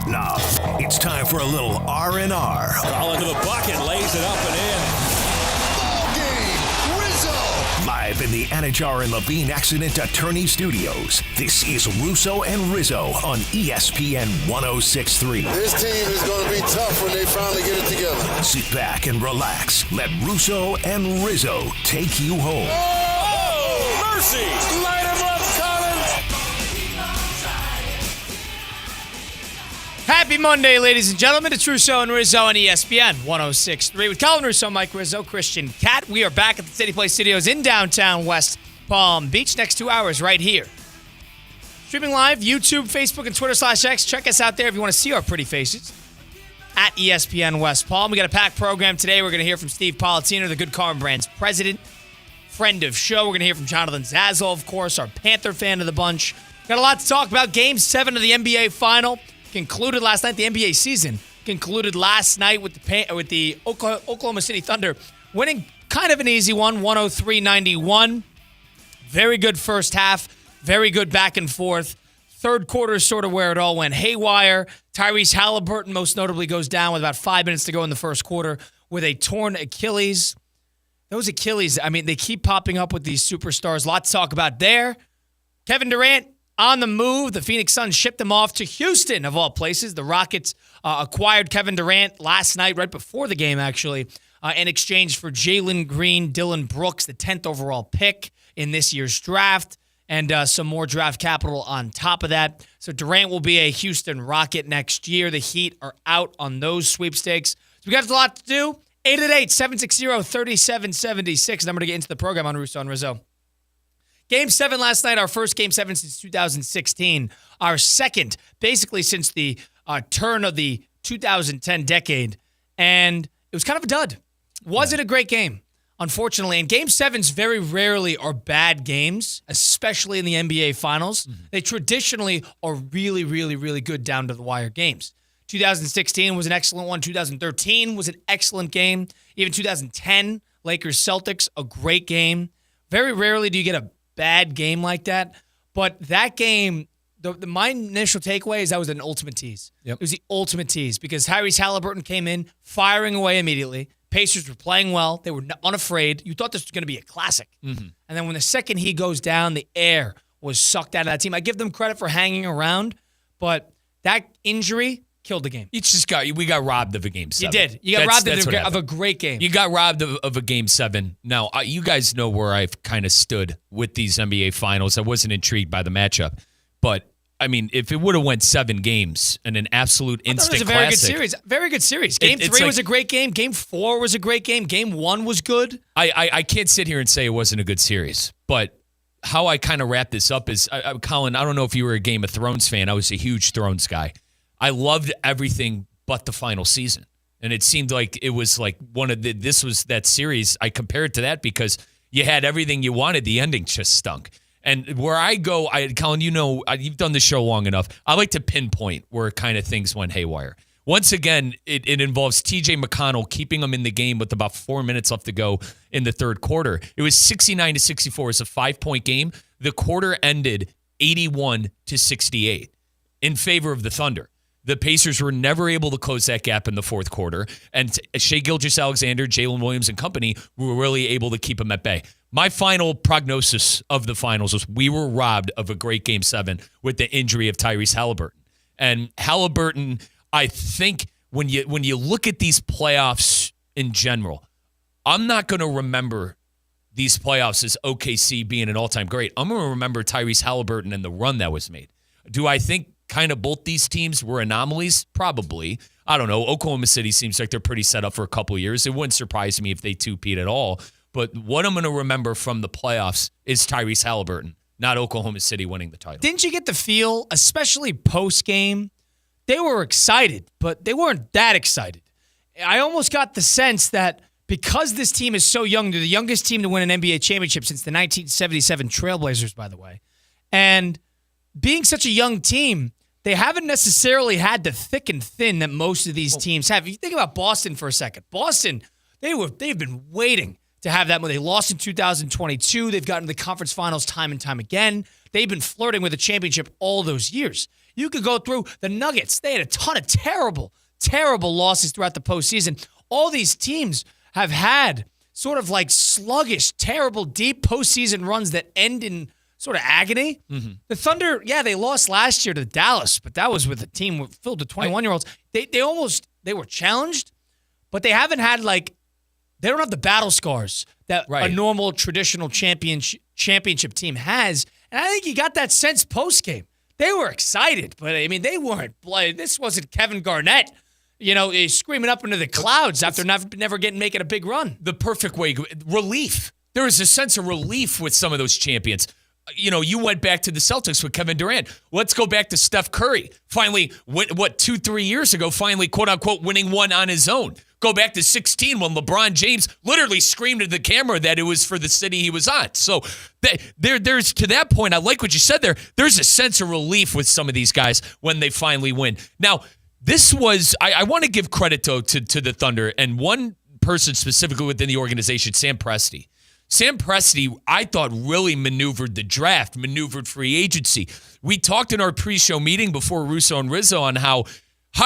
Now, it's time for a little R&R. All into the bucket, lays it up and in. Ball game, Rizzo! Live in the Anajar and Levine Accident Attorney Studios, this is Russo and Rizzo on ESPN 106.3. This team is going to be tough when they finally get it together. Sit back and relax. Let Russo and Rizzo take you home. Oh, mercy! Light him up, Collins! Happy Monday, ladies and gentlemen. It's Russo and Rizzo on ESPN 106.3 with Colin Russo, Mike Rizzo, Christian Cat. We are back at the City Place Studios in downtown West Palm Beach. Next 2 hours right here. Streaming live, YouTube, Facebook, and Twitter/X. Check us out there if you want to see our pretty faces. At ESPN West Palm. We got a packed program today. We're going to hear from Steve Politino, the Good Karma Brands president, friend of show. We're going to hear from Jonathan Zazzle, of course, our Panther fan of the bunch. Got a lot to talk about. Game 7 of the NBA Final concluded last night. The NBA season concluded last night with the Oklahoma City Thunder winning kind of an easy one, 103-91. Very good first half. Very good back and forth. Third quarter is sort of where it all went haywire. Tyrese Halliburton most notably goes down with about 5 minutes to go in the first quarter with a torn Achilles. Those Achilles, I mean, they keep popping up with these superstars. Lots to talk about there. Kevin Durant on the move. The Phoenix Suns shipped him off to Houston, of all places. The Rockets acquired Kevin Durant last night, right before the game, actually, in exchange for Jalen Green, Dylan Brooks, the 10th overall pick in this year's draft, and some more draft capital on top of that. So Durant will be a Houston Rocket next year. The Heat are out on those sweepstakes. So we got a lot to do. 888-760-3776. Number to get into the program on Russo and Rizzo. Game 7 last night, our first Game 7 since 2016. Our second, basically since the turn of the 2010 decade. And it was kind of a dud. Wasn't a great game, unfortunately. And Game 7s very rarely are bad games, especially in the NBA Finals. Mm-hmm. They traditionally are really, really, really good down-to-the-wire games. 2016 was an excellent one. 2013 was an excellent game. Even 2010, Lakers-Celtics, a great game. Very rarely do you get a bad game like that. But that game, my initial takeaway is that was an ultimate tease. Yep. It was the ultimate tease because Tyrese Halliburton came in firing away immediately. Pacers were playing well. They were unafraid. You thought this was going to be a classic. Mm-hmm. And then when the second he goes down, the air was sucked out of that team. I give them credit for hanging around, but that injury killed the game. We got robbed of a Game 7. You did. You got robbed of a great game. You got robbed of a Game 7. Now, you guys know where I've kind of stood with these NBA Finals. I wasn't intrigued by the matchup. But, I mean, if it would have went 7 games and an absolute instant classic. It was a very good series. Very good series. Game 3 was a great game. Game 4 was a great game. Game 1 was good. I can't sit here and say it wasn't a good series. But how I kind of wrap this up is, Colin, I don't know if you were a Game of Thrones fan. I was a huge Thrones guy. I loved everything but the final season. And it seemed like it was like this was that series. I compared to that because you had everything you wanted. The ending just stunk. And where I go, Colin, you know, you've done the show long enough. I like to pinpoint where kind of things went haywire. Once again, it involves TJ McConnell keeping them in the game with about 4 minutes left to go in the third quarter. It was 69-64. It's a 5-point game. The quarter ended 81-68 in favor of the Thunder. The Pacers were never able to close that gap in the fourth quarter, and Shai Gilgeous-Alexander, Jalen Williams, and company were really able to keep them at bay. My final prognosis of the finals was we were robbed of a great Game 7 with the injury of Tyrese Halliburton. And Halliburton, I think when you look at these playoffs in general, I'm not going to remember these playoffs as OKC being an all-time great. I'm going to remember Tyrese Halliburton and the run that was made. Do I think kind of both these teams were anomalies? Probably. I don't know. Oklahoma City seems like they're pretty set up for a couple of years. It wouldn't surprise me if they two-peat at all. But what I'm going to remember from the playoffs is Tyrese Halliburton, not Oklahoma City winning the title. Didn't you get the feel, especially post-game, they were excited, but they weren't that excited. I almost got the sense that because this team is so young, they're the youngest team to win an NBA championship since the 1977 Trailblazers, by the way. And being such a young team, they haven't necessarily had the thick and thin that most of these teams have. If you think about Boston for a second, Boston, they've been waiting to have that. When they lost in 2022, they've gotten to the conference finals time and time again. They've been flirting with a championship all those years. You could go through the Nuggets. They had a ton of terrible losses throughout the postseason. All these teams have had sort of like sluggish, terrible, deep postseason runs that end in sort of agony. Mm-hmm. The Thunder, they lost last year to Dallas, but that was with a team filled with 21-year-olds. They were challenged, but they haven't had they don't have the battle scars that a normal traditional championship team has. And I think you got that sense post-game. They were excited, but I mean, they weren't. This wasn't Kevin Garnett, screaming up into the clouds after never making a big run. The perfect way, relief. There is a sense of relief with some of those champions. You went back to the Celtics with Kevin Durant. Let's go back to Steph Curry. Finally, 2-3 years ago, finally, quote unquote, winning one on his own. Go back to 2016 when LeBron James literally screamed at the camera that it was for the city he was on. So there's to that point, I like what you said there. There's a sense of relief with some of these guys when they finally win. Now, this was, I want to give credit to the Thunder and one person specifically within the organization, Sam Presti. Sam Presti, I thought, really maneuvered the draft, maneuvered free agency. We talked in our pre-show meeting before Russo and Rizzo on how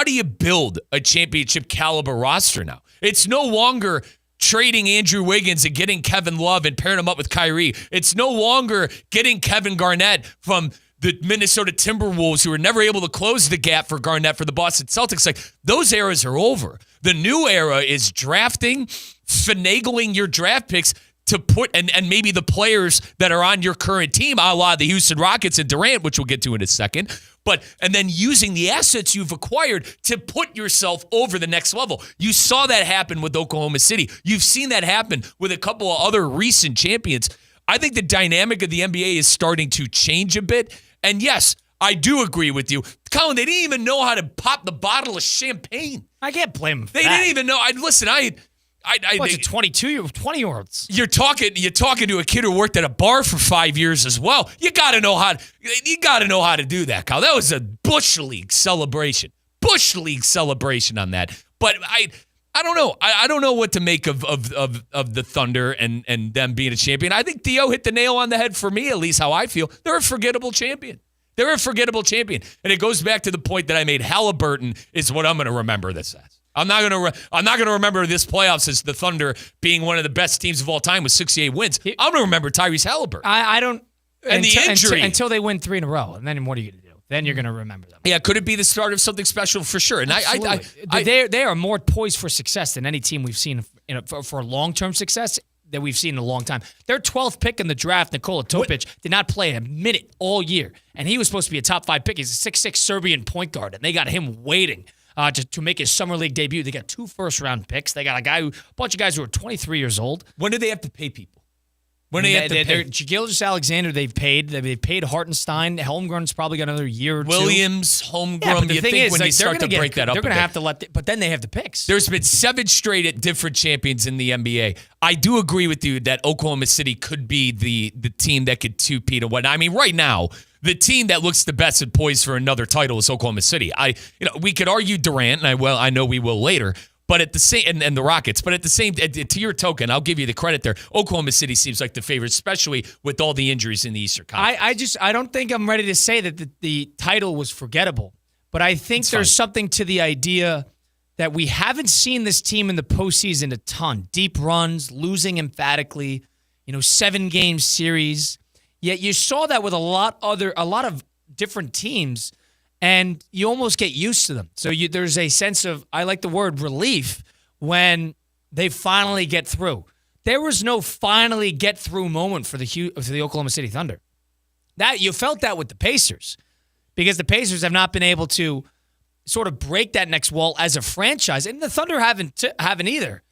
do you build a championship caliber roster now? It's no longer trading Andrew Wiggins and getting Kevin Love and pairing him up with Kyrie. It's no longer getting Kevin Garnett from the Minnesota Timberwolves, who were never able to close the gap for Garnett for the Boston Celtics. Those eras are over. The new era is drafting, finagling your draft picks to put, and maybe the players that are on your current team, a la the Houston Rockets and Durant, which we'll get to in a second, and then using the assets you've acquired to put yourself over the next level. You saw that happen with Oklahoma City. You've seen that happen with a couple of other recent champions. I think the dynamic of the NBA is starting to change a bit. And yes, I do agree with you. Colin, they didn't even know how to pop the bottle of champagne. I can't blame them for They that. didn't even know. Bunch of 20-year-olds. You're talking to a kid who worked at a bar for 5 years as well. You got to know how to do that, Kyle. That was a Bush League celebration. Bush League celebration on that. But I don't know. I don't know what to make of the Thunder and them being a champion. I think Theo hit the nail on the head for me, at least how I feel. They're a forgettable champion. They're a forgettable champion. And it goes back to the point that I made. Halliburton is what I'm going to remember this as. I'm not going to remember this playoffs as the Thunder being one of the best teams of all time with 68 wins. I'm going to remember Tyrese Halliburton. I don't. And the injury. Until they win 3 in a row. And then what are you going to do? Then you're going to remember them. Yeah, could it be the start of something special? For sure. And they are more poised for success than any team we've seen for long-term success that we've seen in a long time. Their 12th pick in the draft, Nikola Topic, did not play a minute all year. And he was supposed to be a top 5 pick. He's a 6'6" Serbian point guard. And they got him waiting to make his summer league debut. They got 2 first-round picks. They got a bunch of guys who are 23 years old. When do they have to pay people? Gilgeous Alexander, they've paid. They've paid Hartenstein. Holmgren's probably got another year or Williams, two. Holmgren. Yeah, but the you thing think is, when you start to break that up, they're going to have to but then they have the picks. There's been 7 straight different champions in the NBA. I do agree with you that Oklahoma City could be the team that could two-peat and whatnot. I mean, right now, the team that looks the best and poised for another title is Oklahoma City. We could argue Durant, and I know we will later. But at the same, and the Rockets, but at the same, to your token, I'll give you the credit there. Oklahoma City seems like the favorite, especially with all the injuries in the Eastern Conference. I don't think I'm ready to say that the title was forgettable, but I think there's something to the idea that we haven't seen this team in the postseason a ton. Deep runs, losing emphatically, 7-game series. Yet you saw that with a lot of different teams. And you almost get used to them. So there's a sense of, I like the word relief, when they finally get through. There was no finally get through moment for the Oklahoma City Thunder. That you felt that with the Pacers, because the Pacers have not been able to sort of break that next wall as a franchise, and the Thunder haven't either.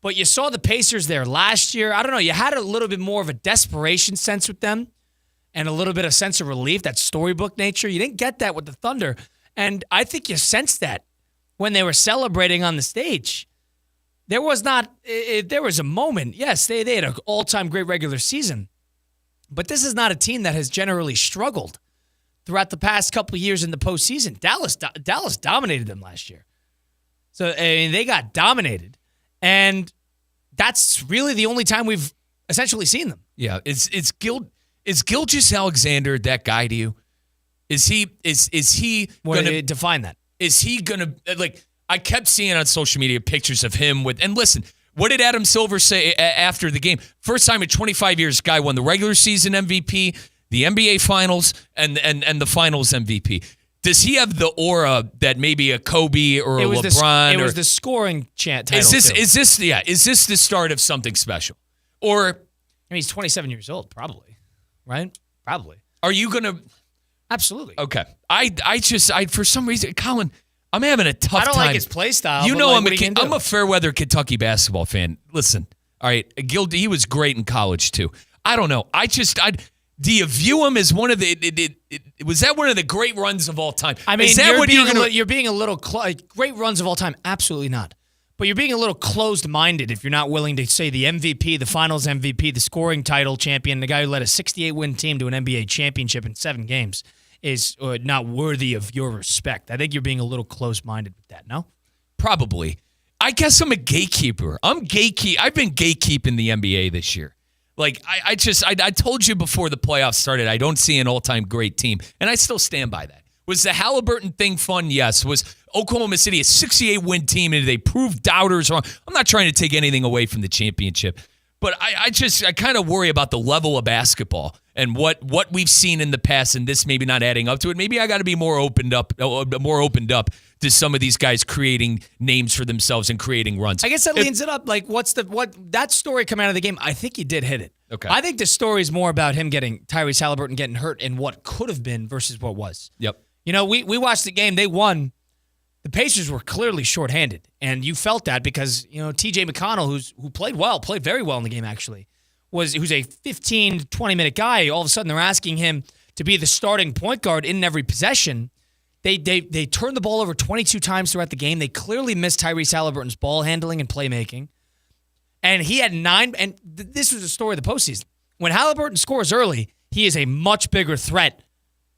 But you saw the Pacers there last year. I don't know. You had a little bit more of a desperation sense with them, and a little bit of sense of relief, that storybook nature. You didn't get that with the Thunder. And I think you sensed that when they were celebrating on the stage. There was a moment. Yes, they had an all-time great regular season. But this is not a team that has generally struggled throughout the past couple of years in the postseason. Dallas dominated them last year. So they got dominated. And that's really the only time we've essentially seen them. Yeah, is Gilgeous-Alexander that guy to you? Is he going to define that? Is he going to, like, I kept seeing on social media pictures of him with, and listen, what did Adam Silver say after the game? First time in 25 years, guy won the regular season MVP, the NBA Finals, and the Finals MVP. Does he have the aura that maybe a Kobe or a LeBron? It was the scoring title. Is this the start of something special? Or I mean, he's 27 years old, probably, right? Probably. Are you going to? Absolutely. Okay. I for some reason, Colin, I'm having a tough time. I don't like his play style. You know, like, I'm a fair weather Kentucky basketball fan. Listen, all right, he was great in college too. I don't know. Do you view him as one of the? Was that one of the great runs of all time? I mean, is that you're being a little great runs of all time. Absolutely not. But you're being a little closed-minded if you're not willing to say the MVP, the Finals MVP, the scoring title champion, the guy who led a 68-win team to an NBA championship in 7 games is not worthy of your respect. I think you're being a little close-minded with that, no? Probably. I guess I'm a gatekeeper. I've been gatekeeping the NBA this year. Like, I told you before the playoffs started, I don't see an all-time great team, and I still stand by that. Was the Halliburton thing fun? Yes. Was Oklahoma City a 68-win team, and they proved doubters wrong? I'm not trying to take anything away from the championship, but I kind of worry about the level of basketball and what we've seen in the past, and this maybe not adding up to it. Maybe I got to be more opened up to some of these guys creating names for themselves and creating runs. I guess that leans it up. Like, what that story coming out of the game? I think you did hit it. Okay. I think the story is more about him Tyrese Halliburton getting hurt and what could have been versus what was. Yep. You know, we watched the game. They won. The Pacers were clearly shorthanded, and you felt that because, you know, T.J. McConnell, who played very well in the game actually, who's a 15 to 20-minute guy. All of a sudden, they're asking him to be the starting point guard in every possession. They turned the ball over 22 times throughout the game. They clearly missed Tyrese Halliburton's ball handling and playmaking. And he had 9, and this was the story of the postseason. When Halliburton scores early, he is a much bigger threat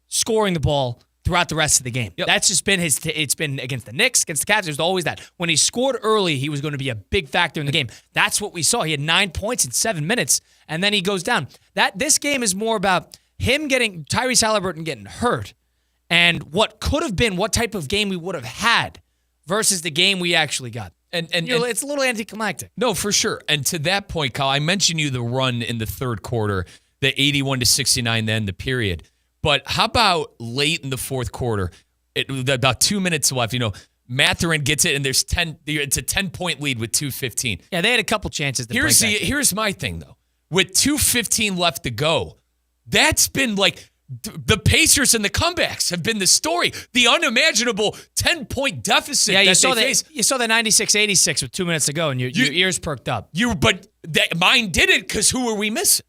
scoring the ball throughout the rest of the game. Yep. That's just been it's been against the Knicks, against the Cavs. There's always that. When he scored early, he was going to be a big factor in the game. That's what we saw. He had 9 points in 7 minutes, and then he goes down. This game is more about him Tyrese Halliburton getting hurt and what could have been, what type of game we would have had versus the game we actually got. And it's a little anticlimactic. No, for sure. And to that point, Kyle, I mentioned you the run in the third quarter, the 81-69 then the period. But how about late in the fourth quarter, about 2 minutes left, you know, Mathurin gets it, and it's a 10-point lead with 2:15. Yeah, they had a couple chances to break that. Here's my thing, though. With 2:15 left to go, that's been like the Pacers and the comebacks have been the story. The unimaginable 10-point deficit that they faced. You saw the 96-86 with 2 minutes to go, and your ears perked up. But mine didn't, because who were we missing?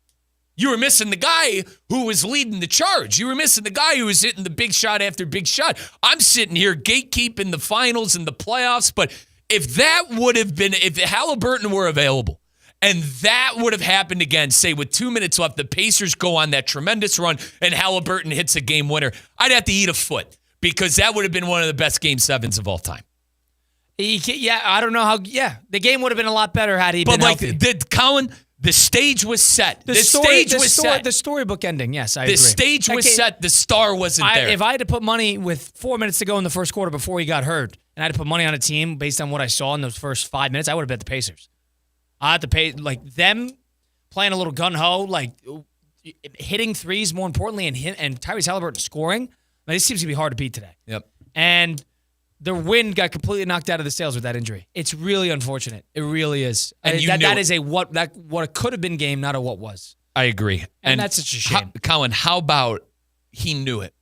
You were missing the guy who was leading the charge. You were missing the guy who was hitting the big shot after big shot. I'm sitting here gatekeeping the finals and the playoffs, but if Halliburton were available and that would have happened again, say with 2 minutes left, the Pacers go on that tremendous run and Halliburton hits a game winner, I'd have to eat a foot because that would have been one of the best game sevens of all time. Yeah, I don't know how. Yeah, the game would have been a lot better had he been healthy. Colin, the stage was set. The storybook ending, yes, I agree. The stage was set. The star wasn't there. If I had to put money with 4 minutes to go in the first quarter before he got hurt, and I had to put money on a team based on what I saw in those first 5 minutes, I would have bet the Pacers. I had to pay, like, them playing a little gun-ho, like, hitting threes, more importantly, and Tyrese Halliburton scoring. This seems to be hard to beat today. Yep. And the wind got completely knocked out of the sails with that injury. It's really unfortunate. It really is. And that is a what it could have been game, not a what was. I agree. And that's such a shame. Colin, how about he knew it?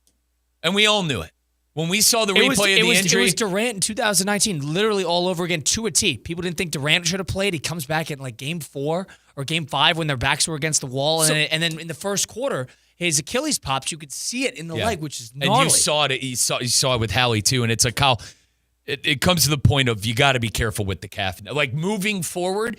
And we all knew it. When we saw the replay of the injury. It was Durant in 2019, literally all over again, to a T. People didn't think Durant should have played. He comes back in like game 4 or game 5 when their backs were against the wall. And then in the first quarter, his Achilles pops. You could see it in the leg, which is gnarly. And you saw it with Hallie too. And it's like, Kyle, it comes to the point of you got to be careful with the calf. Like moving forward,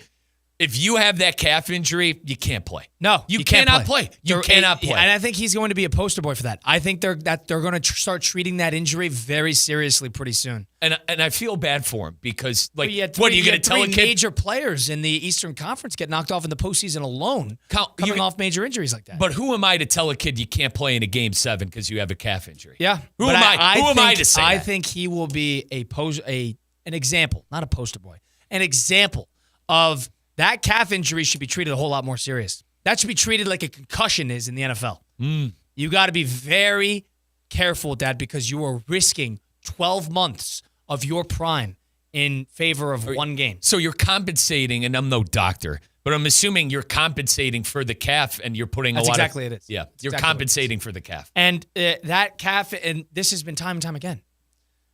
If you have that calf injury, you can't play. No, you can't cannot play. You cannot play. And I think he's going to be a poster boy for that. I think they're going to start treating that injury very seriously pretty soon. And I feel bad for him because, like, what are you going to tell a kid? Major players in the Eastern Conference get knocked off in the postseason alone, coming off major injuries like that. But who am I to tell a kid you can't play in a Game 7 because you have a calf injury? Yeah. Who am I to say I that? think he will be an example, not a poster boy, an example of that calf injury should be treated a whole lot more serious. That should be treated like a concussion is in the NFL. You got to be very careful with that because you are risking 12 months of your prime in favor of one game. So you're compensating, and I'm no doctor, but I'm assuming you're compensating for the calf, and you're putting That's a lot exactly of... it is. Yeah, That's you're exactly compensating for the calf. And that calf, and this has been time and time again.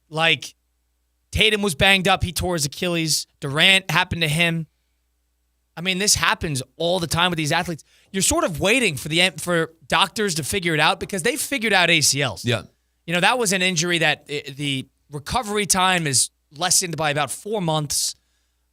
Like, Tatum was banged up. He tore his Achilles. Durant happened to him. I mean, this happens all the time with these athletes. You're sort of waiting for doctors to figure it out because they figured out ACLs. Yeah. You know, that was an injury that the recovery time is lessened by about 4 months.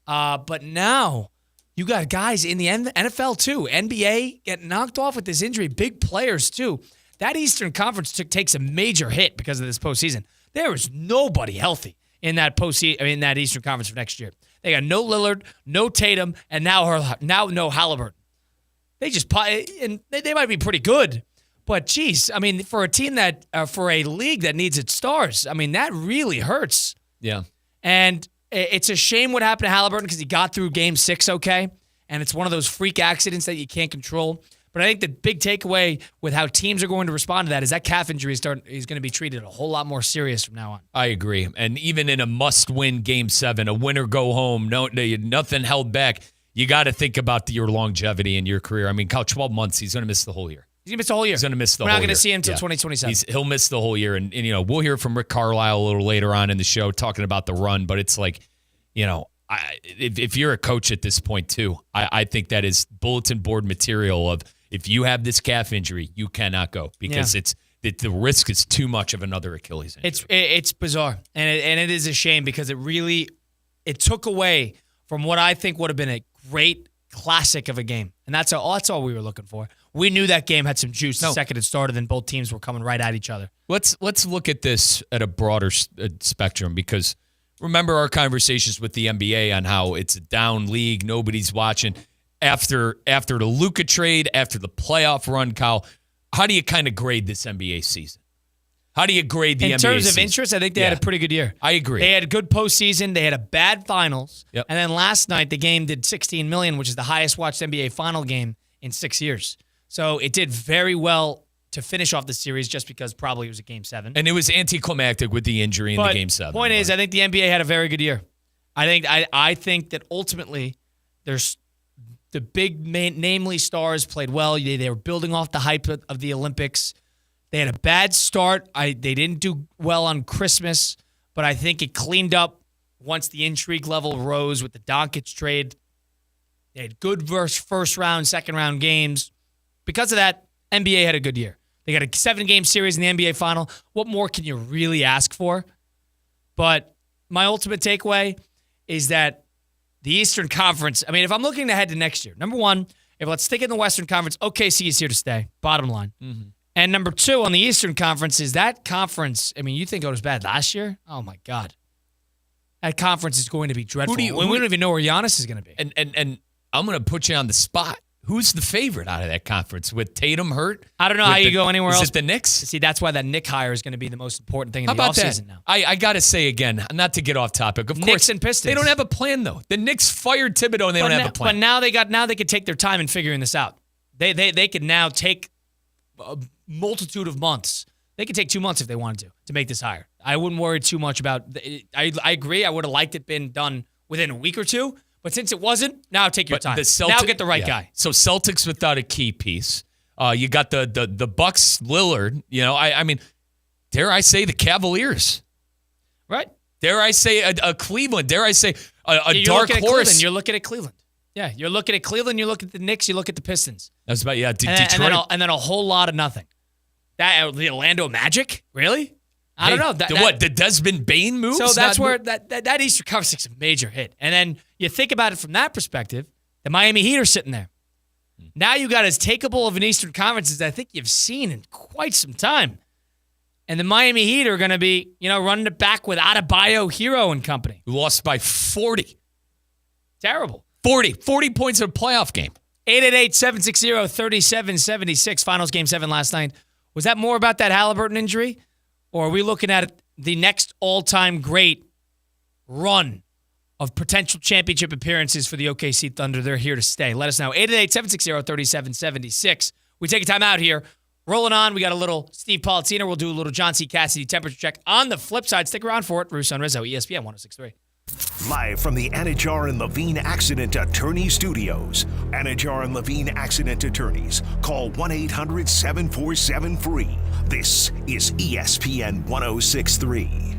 But now you got guys in the NFL too, NBA getting knocked off with this injury, big players too. That Eastern Conference takes a major hit because of this postseason. There is nobody healthy in that in that Eastern Conference for next year. They got no Lillard, no Tatum, and now no Halliburton. They just and they might be pretty good, but geez, I mean, for a team that for a league that needs its stars, I mean, that really hurts. Yeah, and it's a shame what happened to Halliburton because he got through Game 6 okay, and it's one of those freak accidents that you can't control. But I think the big takeaway with how teams are going to respond to that is that calf injury is going to be treated a whole lot more serious from now on. I agree. And even in a must-win Game 7, a win or go home, nothing held back, you got to think about your longevity in your career. I mean, 12 months, he's going to miss the whole year. He's going to miss the whole year. He's going to miss the whole year. We're not going to see him until 2027. He'll miss the whole year. And, you know, we'll hear from Rick Carlisle a little later on in the show talking about the run. But it's like, you know, if you're a coach at this point, too, I think that is bulletin board material of, if you have this calf injury, you cannot go because the risk is too much of another Achilles injury. It's bizarre, and it is a shame because it took away from what I think would have been a great classic of a game, and that's all we were looking for. We knew that game had some juice the second it started, and both teams were coming right at each other. Let's look at this at a broader spectrum because remember our conversations with the NBA on how it's a down league, nobody's watching. After the Luka trade, after the playoff run, Kyle, how do you kind of grade this NBA season? How do you grade the NBA season? In terms of interest, I think they had a pretty good year. I agree. They had a good postseason. They had a bad finals. Yep. And then last night, the game did 16 million, which is the highest watched NBA final game in 6 years. So it did very well to finish off the series just because probably it was a Game 7. And it was anticlimactic with the injury in the Game 7. Point is, I think the NBA had a very good year. I think that ultimately there's the big namely stars played well. They were building off the hype of the Olympics. They had a bad start. They didn't do well on Christmas, but I think it cleaned up once the intrigue level rose with the Doncic trade. They had good first round, second round games. Because of that, NBA had a good year. They got a 7-game series in the NBA final. What more can you really ask for? But my ultimate takeaway is that the Eastern Conference, I mean, if I'm looking ahead to next year, number one, if let's stick in the Western Conference, OKC is here to stay, bottom line. Mm-hmm. And number two, on the Eastern Conference, is that conference, I mean, you think it was bad last year? Oh, my God. That conference is going to be dreadful. We don't even know where Giannis is going to be. And I'm going to put you on the spot. Who's the favorite out of that conference? With Tatum hurt? I don't know how you go anywhere else. Is it the Knicks? See, that's why that Knick hire is going to be the most important thing in the offseason now. I got to say again, not to get off topic. Of course, Knicks and Pistons. They don't have a plan, though. The Knicks fired Thibodeau, and they don't have a plan. But now they could take their time in figuring this out. They could now take a multitude of months. They could take 2 months if they wanted to make this hire. I wouldn't worry too much about it. I agree. I would have liked it been done within a week or two. But since it wasn't, now take your time. Now get the right guy. So Celtics without a key piece. You got the Bucks, Lillard. You know, I mean, dare I say the Cavaliers? Right. Dare I say a Cleveland? Dare I say a dark horse? You're looking at Cleveland. Yeah, you're looking at Cleveland. You look at the Knicks. You look at the Pistons. That's about Detroit, and then a whole lot of nothing. The Orlando Magic, really? I don't know. The Desmond Bane move? So that's where that Eastern Conference is a major hit. And then you think about it from that perspective, The Miami Heat are sitting there. Now you got as takeable of an Eastern Conference as I think you've seen in quite some time. And the Miami Heat are going to be, running it back with Adebayo, Hero, and company. We lost by 40. Terrible. 40 points in a playoff game. 888-760-3776. Finals Game 7 last night. Was that more about that Halliburton injury? Or are we looking at the next all-time great run of potential championship appearances for the OKC Thunder? They're here to stay. Let us know. 888-760-3776. We take a time out here. Rolling on. We got a little Steve Politziner. We'll do a little John C. Cassidy temperature check. On the flip side, stick around for it. Russo Rizzo, ESPN 106.3. Live from the Anajar and Levine Accident Attorney Studios. Anajar and Levine Accident Attorneys. Call 1-800-747-FREE. This is ESPN 106.3.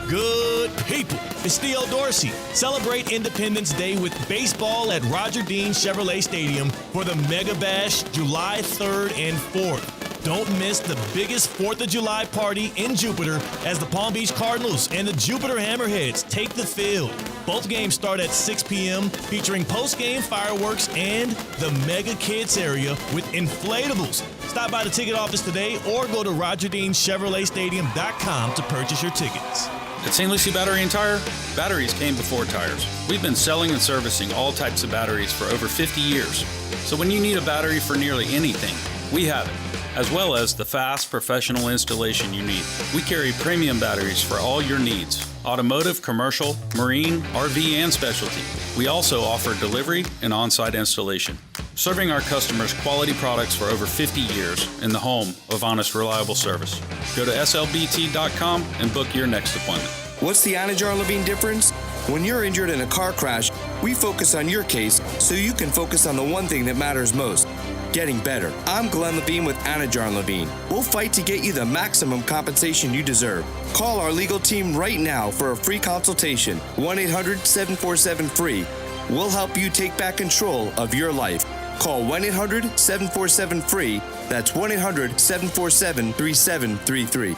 Good people. It's Theo Dorsey. Celebrate Independence Day with baseball at Roger Dean Chevrolet Stadium for the Mega Bash July 3rd and 4th. Don't miss the biggest 4th of July party in Jupiter as the Palm Beach Cardinals and the Jupiter Hammerheads take the field. Both games start at 6 p.m. featuring post-game fireworks and the Mega Kids area with inflatables. Stop by the ticket office today or go to RogerDeanChevroletStadium.com to purchase your tickets. At St. Lucie Battery and Tire, batteries came before tires. We've been selling and servicing all types of batteries for over 50 years. So when you need a battery for nearly anything, we have it, as well as the fast, professional installation you need. We carry premium batteries for all your needs: automotive, commercial, marine, RV, and specialty. We also offer delivery and on-site installation, serving our customers quality products for over 50 years in the home of honest, reliable service. Go to slbt.com and book your next appointment. What's the Anajar Levine difference? When you're injured in a car crash, we focus on your case so you can focus on the one thing that matters most: getting better. I'm Glenn Levine with Anajar Levine. We'll fight to get you the maximum compensation you deserve. Call our legal team right now for a free consultation. 1-800-747-FREE. We'll help you take back control of your life. Call 1-800-747-FREE. That's 1-800-747-3733.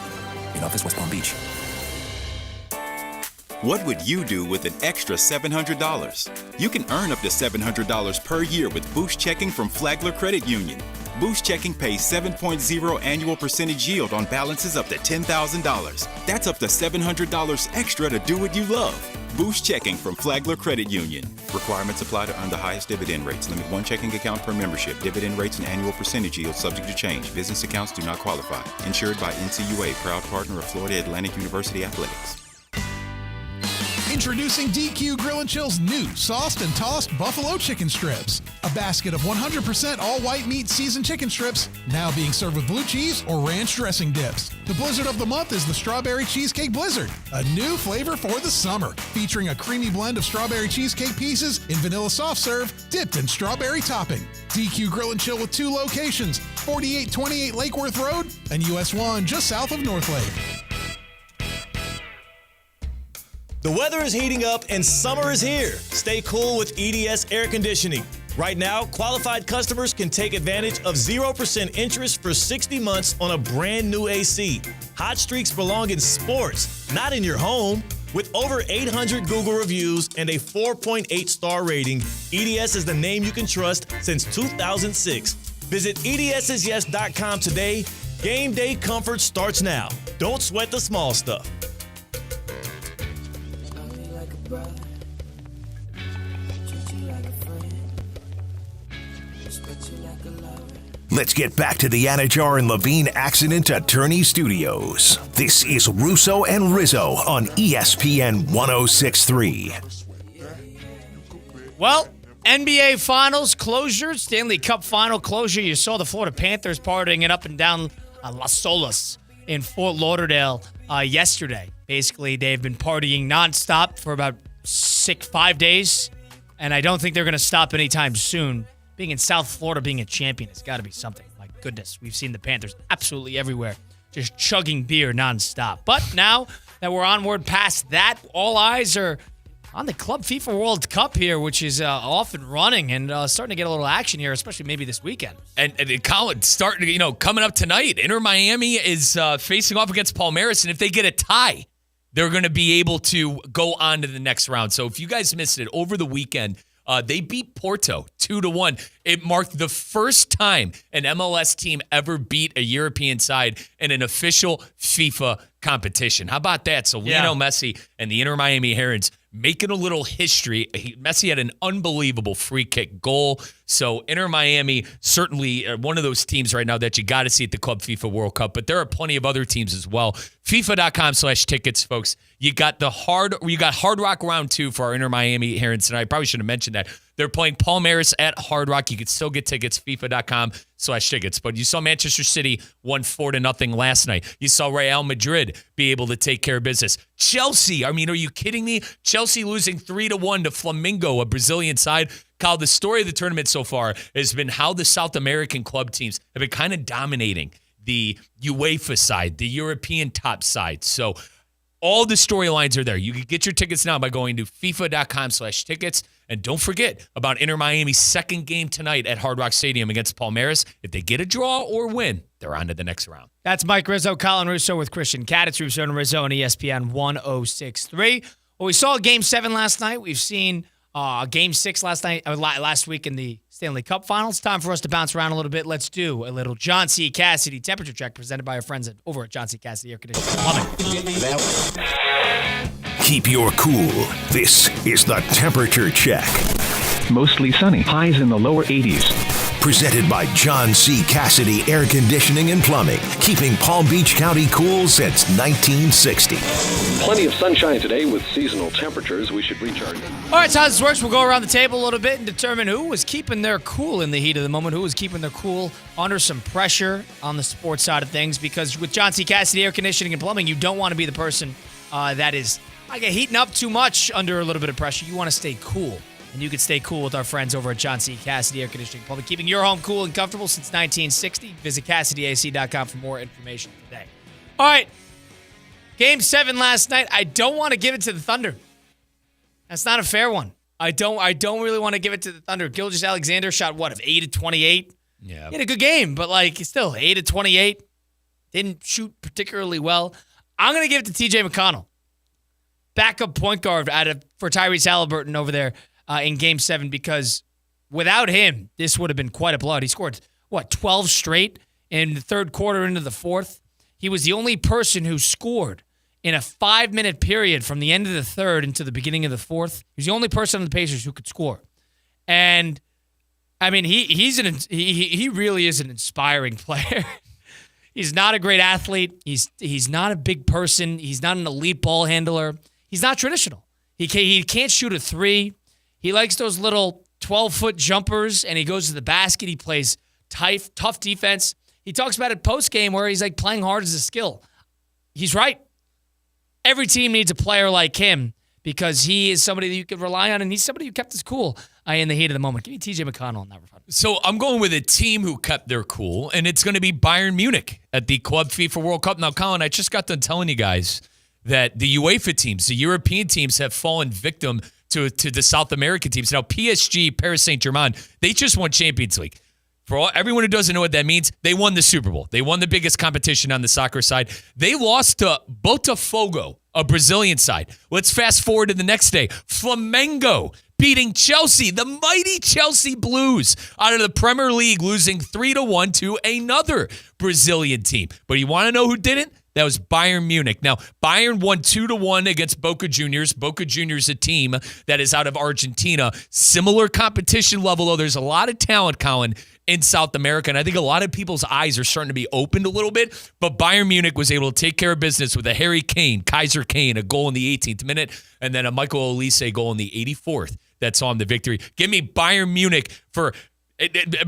In office, West Palm Beach. What would you do with an extra $700? You can earn up to $700 per year with Boost Checking from Flagler Credit Union. Boost Checking pays 7.0 annual percentage yield on balances up to $10,000. That's up to $700 extra to do what you love. Boost Checking from Flagler Credit Union. Requirements apply to earn the highest dividend rates. Limit one checking account per membership. Dividend rates and annual percentage yield subject to change. Business accounts do not qualify. Insured by NCUA, proud partner of Florida Atlantic University Athletics. Introducing DQ Grill & Chill's new sauced and tossed buffalo chicken strips. A basket of 100% all-white meat seasoned chicken strips, now being served with blue cheese or ranch dressing dips. The blizzard of the month is the Strawberry Cheesecake Blizzard, a new flavor for the summer, featuring a creamy blend of strawberry cheesecake pieces in vanilla soft serve, dipped in strawberry topping. DQ Grill & Chill with 2 locations, 4828 Lake Worth Road and US 1 just south of North Lake. The weather is heating up and summer is here. Stay cool with EDS Air Conditioning. Right now, qualified customers can take advantage of 0% interest for 60 months on a brand new AC. Hot streaks belong in sports, not in your home. With over 800 Google reviews and a 4.8 star rating, EDS is the name you can trust since 2006. Visit EDSisyes.com today. Game day comfort starts now. Don't sweat the small stuff. Let's get back to the Anajar and Levine Accident Attorney Studios. This is Russo and Rizzo on ESPN 106.3. Well, NBA Finals closure, Stanley Cup Final closure. You saw the Florida Panthers partying it up and down Las Solas in Fort Lauderdale yesterday. Basically, they've been partying nonstop for about 5 days, and I don't think they're going to stop anytime soon. Being in South Florida, being a champion, it's got to be something. My goodness, we've seen the Panthers absolutely everywhere, just chugging beer nonstop. But now that we're onward past that, all eyes are on the Club FIFA World Cup here, which is off and running and starting to get a little action here, especially maybe this weekend. And Colin, coming up tonight, Inter Miami is facing off against Palmeiras, and if they get a tie, they're going to be able to go on to the next round. So if you guys missed it over the weekend, They beat Porto 2-1. It marked the first time an MLS team ever beat a European side in an official FIFA competition. How about that? So Lionel Messi and the Inter Miami Herons making a little history. Messi had an unbelievable free kick goal. So Inter Miami, certainly one of those teams right now that you got to see at the Club FIFA World Cup. But there are plenty of other teams as well. FIFA.com/tickets, folks. You got Hard Rock round 2 for our Inter Miami Herons tonight. I probably should have mentioned that. They're playing Palmeiras at Hard Rock. You can still get tickets, FIFA.com/tickets. But you saw Manchester City won 4-0 last night. You saw Real Madrid be able to take care of business. Chelsea, I mean, are you kidding me? Chelsea losing 3-1 to Flamengo, a Brazilian side. Kyle, the story of the tournament so far has been how the South American club teams have been kind of dominating the UEFA side, the European top side. So all the storylines are there. You can get your tickets now by going to FIFA.com/tickets. And don't forget about Inter Miami's second game tonight at Hard Rock Stadium against Palmeiras. If they get a draw or win, they're on to the next round. That's Mike Rizzo, Colin Russo with Christian Cat. It's Russo and Rizzo on ESPN 106.3. Well, we saw Game 7 last night. We've seen Game 6 last week in the Stanley Cup Finals. Time for us to bounce around a little bit. Let's do a little John C. Cassidy temperature check presented by our friends over at John C. Cassidy Air Conditioning. Love it. Keep your cool. This is the Temperature Check. Mostly sunny. Highs in the lower 80s. Presented by John C. Cassidy Air Conditioning and Plumbing. Keeping Palm Beach County cool since 1960. Plenty of sunshine today with seasonal temperatures. We should recharge. All right, so how this works, we'll go around the table a little bit and determine who was keeping their cool in the heat of the moment, who was keeping their cool under some pressure on the sports side of things. Because with John C. Cassidy Air Conditioning and Plumbing, you don't want to be the person that is heating up too much under a little bit of pressure. You want to stay cool. And you can stay cool with our friends over at John C. Cassidy Air Conditioning Plumbing, keeping your home cool and comfortable since 1960. Visit CassidyAC.com for more information today. All right. Game 7 last night. I don't want to give it to the Thunder. That's not a fair one. I don't really want to give it to the Thunder. Gilgeous-Alexander shot, of 8 of 28? Yeah. He had a good game, but still, 8 of 28. Didn't shoot particularly well. I'm going to give it to TJ McConnell. Backup point guard for Tyrese Halliburton over there in Game 7, because without him, this would have been quite a blowout. He scored, 12 straight in the third quarter into the fourth. He was the only person who scored in a 5-minute period from the end of the third into the beginning of the fourth. He was the only person on the Pacers who could score. And, I mean, he really is an inspiring player. He's not a great athlete. He's not a big person. He's not an elite ball handler. He's not traditional. He can't shoot a three. He likes those little 12-foot jumpers, and he goes to the basket. He plays tough defense. He talks about it post-game where he's playing hard is a skill. He's right. Every team needs a player like him because he is somebody that you can rely on, and he's somebody who kept his cool in the heat of the moment. Give me TJ McConnell on that one. So I'm going with a team who kept their cool, and it's going to be Bayern Munich at the Club FIFA World Cup. Now, Colin, I just got done telling you guys that the UEFA teams, the European teams, have fallen victim to the South American teams. Now, PSG, Paris Saint-Germain, they just won Champions League. For everyone who doesn't know what that means, they won the Super Bowl. They won the biggest competition on the soccer side. They lost to Botafogo, a Brazilian side. Let's fast forward to the next day. Flamengo beating Chelsea, the mighty Chelsea Blues, out of the Premier League, losing 3-1 to another Brazilian team. But you want to know who didn't? That was Bayern Munich. Now, Bayern won 2-1 against Boca Juniors. Boca Juniors, a team that is out of Argentina. Similar competition level, though. There's a lot of talent, Colin, in South America, and I think a lot of people's eyes are starting to be opened a little bit, but Bayern Munich was able to take care of business with a Harry Kane, Kaiser Kane, a goal in the 18th minute, and then a Michael Olise goal in the 84th that saw him the victory. Give me Bayern Munich for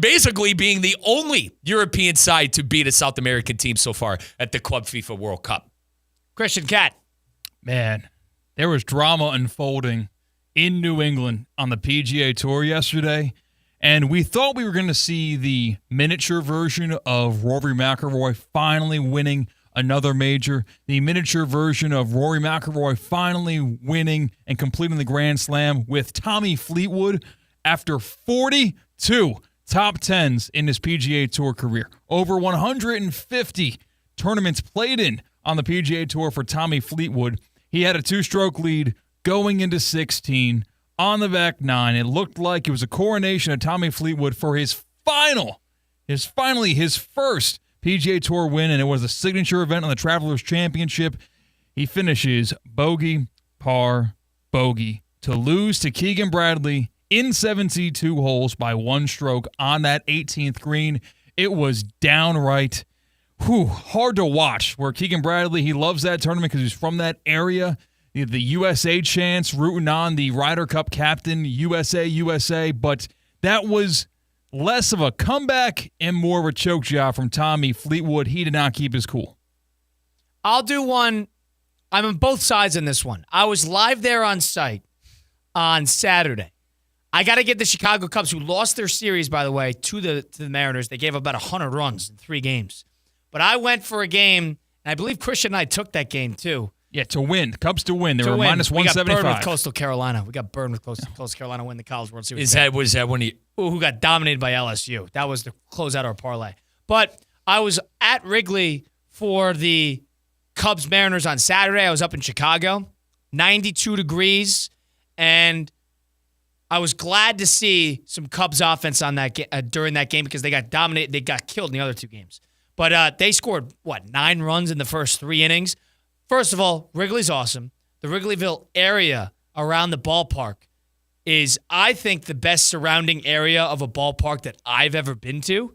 basically being the only European side to beat a South American team so far at the Club FIFA World Cup. Christian Cat. Man, there was drama unfolding in New England on the PGA Tour yesterday, and we thought we were going to see the miniature version of Rory McIlroy finally winning another major, the miniature version of Rory McIlroy finally winning and completing the Grand Slam with Tommy Fleetwood after 42 top 10s in his PGA Tour career. Over 150 tournaments played in on the PGA Tour for Tommy Fleetwood. He had a 2-stroke lead going into 16 on the back nine. It looked like it was a coronation of Tommy Fleetwood for his first PGA Tour win, and it was a signature event on the Travelers Championship. He finishes bogey, par, bogey to lose to Keegan Bradley in 72 holes by one stroke on that 18th green. It was downright hard to watch, where Keegan Bradley, he loves that tournament because he's from that area. The USA chants rooting on the Ryder Cup captain, USA, USA, but that was less of a comeback and more of a choke job from Tommy Fleetwood. He did not keep his cool. I'll do one. I'm on both sides in this one. I was live there on site on Saturday. I got to give the Chicago Cubs, who lost their series, by the way, to the Mariners. They gave about 100 runs in 3 games. But I went for a game, and I believe Christian and I took that game too. Yeah, to win. Cubs to win. They were minus 175. We got burned with Coastal Carolina. Coastal Carolina win the College World Series. Was that when who got dominated by LSU? That was to close out our parlay. But I was at Wrigley for the Cubs Mariners on Saturday. I was up in Chicago, 92 degrees, and I was glad to see some Cubs offense on that during that game because they got dominated. They got killed in the other 2 games. But they scored, 9 runs in the first 3 innings? First of all, Wrigley's awesome. The Wrigleyville area around the ballpark is, I think, the best surrounding area of a ballpark that I've ever been to.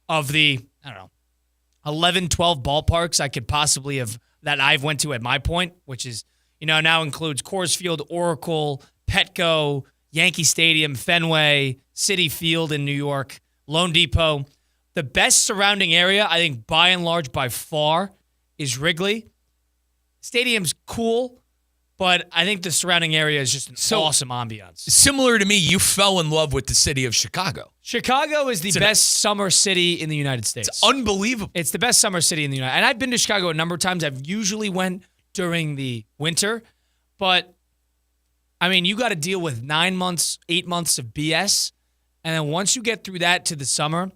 Of the, 11, 12 ballparks I could possibly have, that I've went to at my point, which is, now includes Coors Field, Oracle, Petco, Yankee Stadium, Fenway, Citi Field in New York, Lone Depot. The best surrounding area, I think, by and large, by far, is Wrigley. Stadium's cool, but I think the surrounding area is just an awesome ambiance. Similar to me, you fell in love with the city of Chicago. Chicago is the best summer city in the United States. It's unbelievable. It's the best summer city in the United States. And I've been to Chicago a number of times. I've usually went during the winter, but, you got to deal with 9 months, 8 months of BS, and then once you get through that to the summer,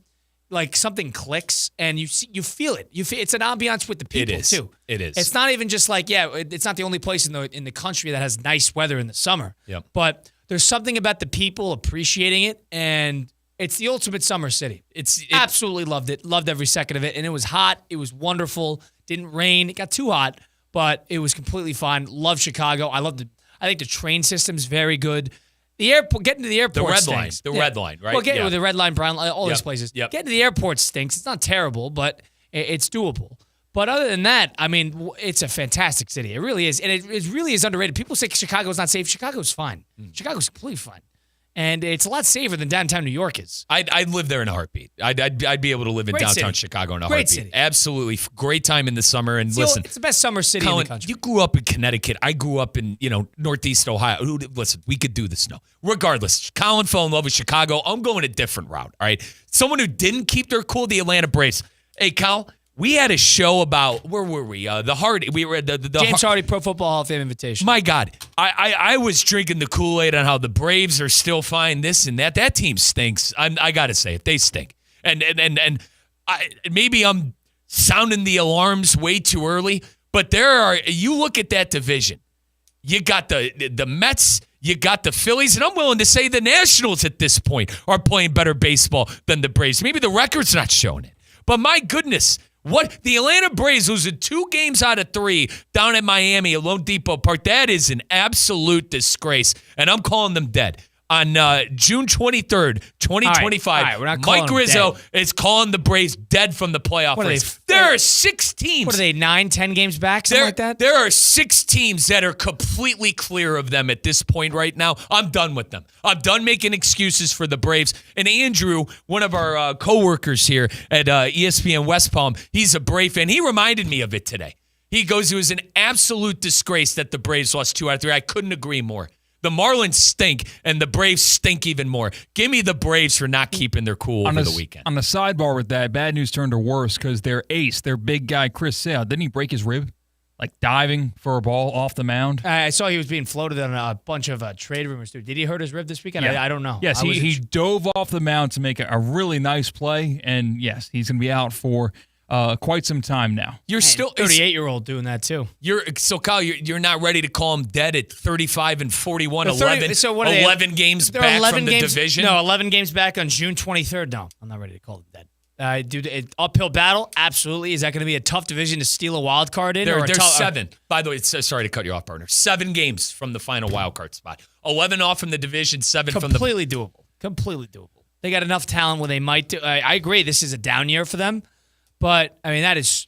like something clicks and you feel it. It's an ambiance with the people too. It is. It's not even just like, it's not the only place in the country that has nice weather in the summer. Yep. But there's something about the people appreciating it, and it's the ultimate summer city. Absolutely loved it. Loved every second of it. And it was hot. It was wonderful. Didn't rain. It got too hot, but it was completely fine. Love Chicago. I think the train system's very good. The airport, getting to the airport stinks. Red line, right? Well, getting with the red line, brown line, all these places. Yep. Getting to the airport stinks. It's not terrible, but it's doable. But other than that, it's a fantastic city. It really is. And it really is underrated. People say Chicago's not safe. Chicago's fine. Chicago's completely fine. And it's a lot safer than downtown New York is. I'd live there in a heartbeat. I'd be able to live in downtown Chicago in a heartbeat. City. Absolutely. Great time in the summer. And listen, it's the best summer city Colin, in the country. You grew up in Connecticut. I grew up in, Northeast Ohio. Listen, we could do this now. Regardless, Colin fell in love with Chicago. I'm going a different route, all right? Someone who didn't keep their cool, the Atlanta Braves. Hey, Cal, we had a show about, where were we? We were at the James Hardy Pro Football Hall of Fame invitation. My God, I was drinking the Kool-Aid on how the Braves are still fine, this and that. That team stinks. I got to say it. They stink. And maybe I'm sounding the alarms way too early, but you look at that division. You got the Mets, you got the Phillies, and I'm willing to say the Nationals at this point are playing better baseball than the Braves. Maybe the record's not showing it. But my goodness, what the Atlanta Braves losing 2 games out of 3 down at Miami at Lone Depot Park, that is an absolute disgrace. And I'm calling them dead. On June 23rd, 2025, we're not Mike Rizzo dead. is calling the Braves dead from the playoff race. There are 6 teams. What are they, 9, 10 games back, something like that? There are 6 teams that are completely clear of them at this point right now. I'm done with them. I'm done making excuses for the Braves. And Andrew, one of our coworkers here at ESPN West Palm, he's a Brave fan. He reminded me of it today. He goes, it was an absolute disgrace that the Braves lost 2 out of 3. I couldn't agree more. The Marlins stink, and the Braves stink even more. Give me the Braves for not keeping their cool over the weekend. On the sidebar with that, bad news turned to worse because their ace, their big guy, Chris Sale, didn't he break his rib? Like diving for a ball off the mound? I saw he was being floated on a bunch of trade rumors, too. Did he hurt his rib this weekend? Yeah. I don't know. Yes, he dove off the mound to make a really nice play, and yes, he's going to be out for quite some time now. You're still 38-year-old doing that too. Kyle, you're not ready to call him dead at 35 and 41, 11 games back from the division. No, 11 games back on June 23rd. No, I'm not ready to call him dead. Dude, uphill battle, absolutely. Is that going to be a tough division to steal a wild card in? There's 7. By the way, sorry to cut you off, partner. 7 games from the final wild card spot. 11 off from the division, 7 from the... Completely doable. Completely doable. They got enough talent where they might do... I agree, this is a down year for them. But, I mean, that is...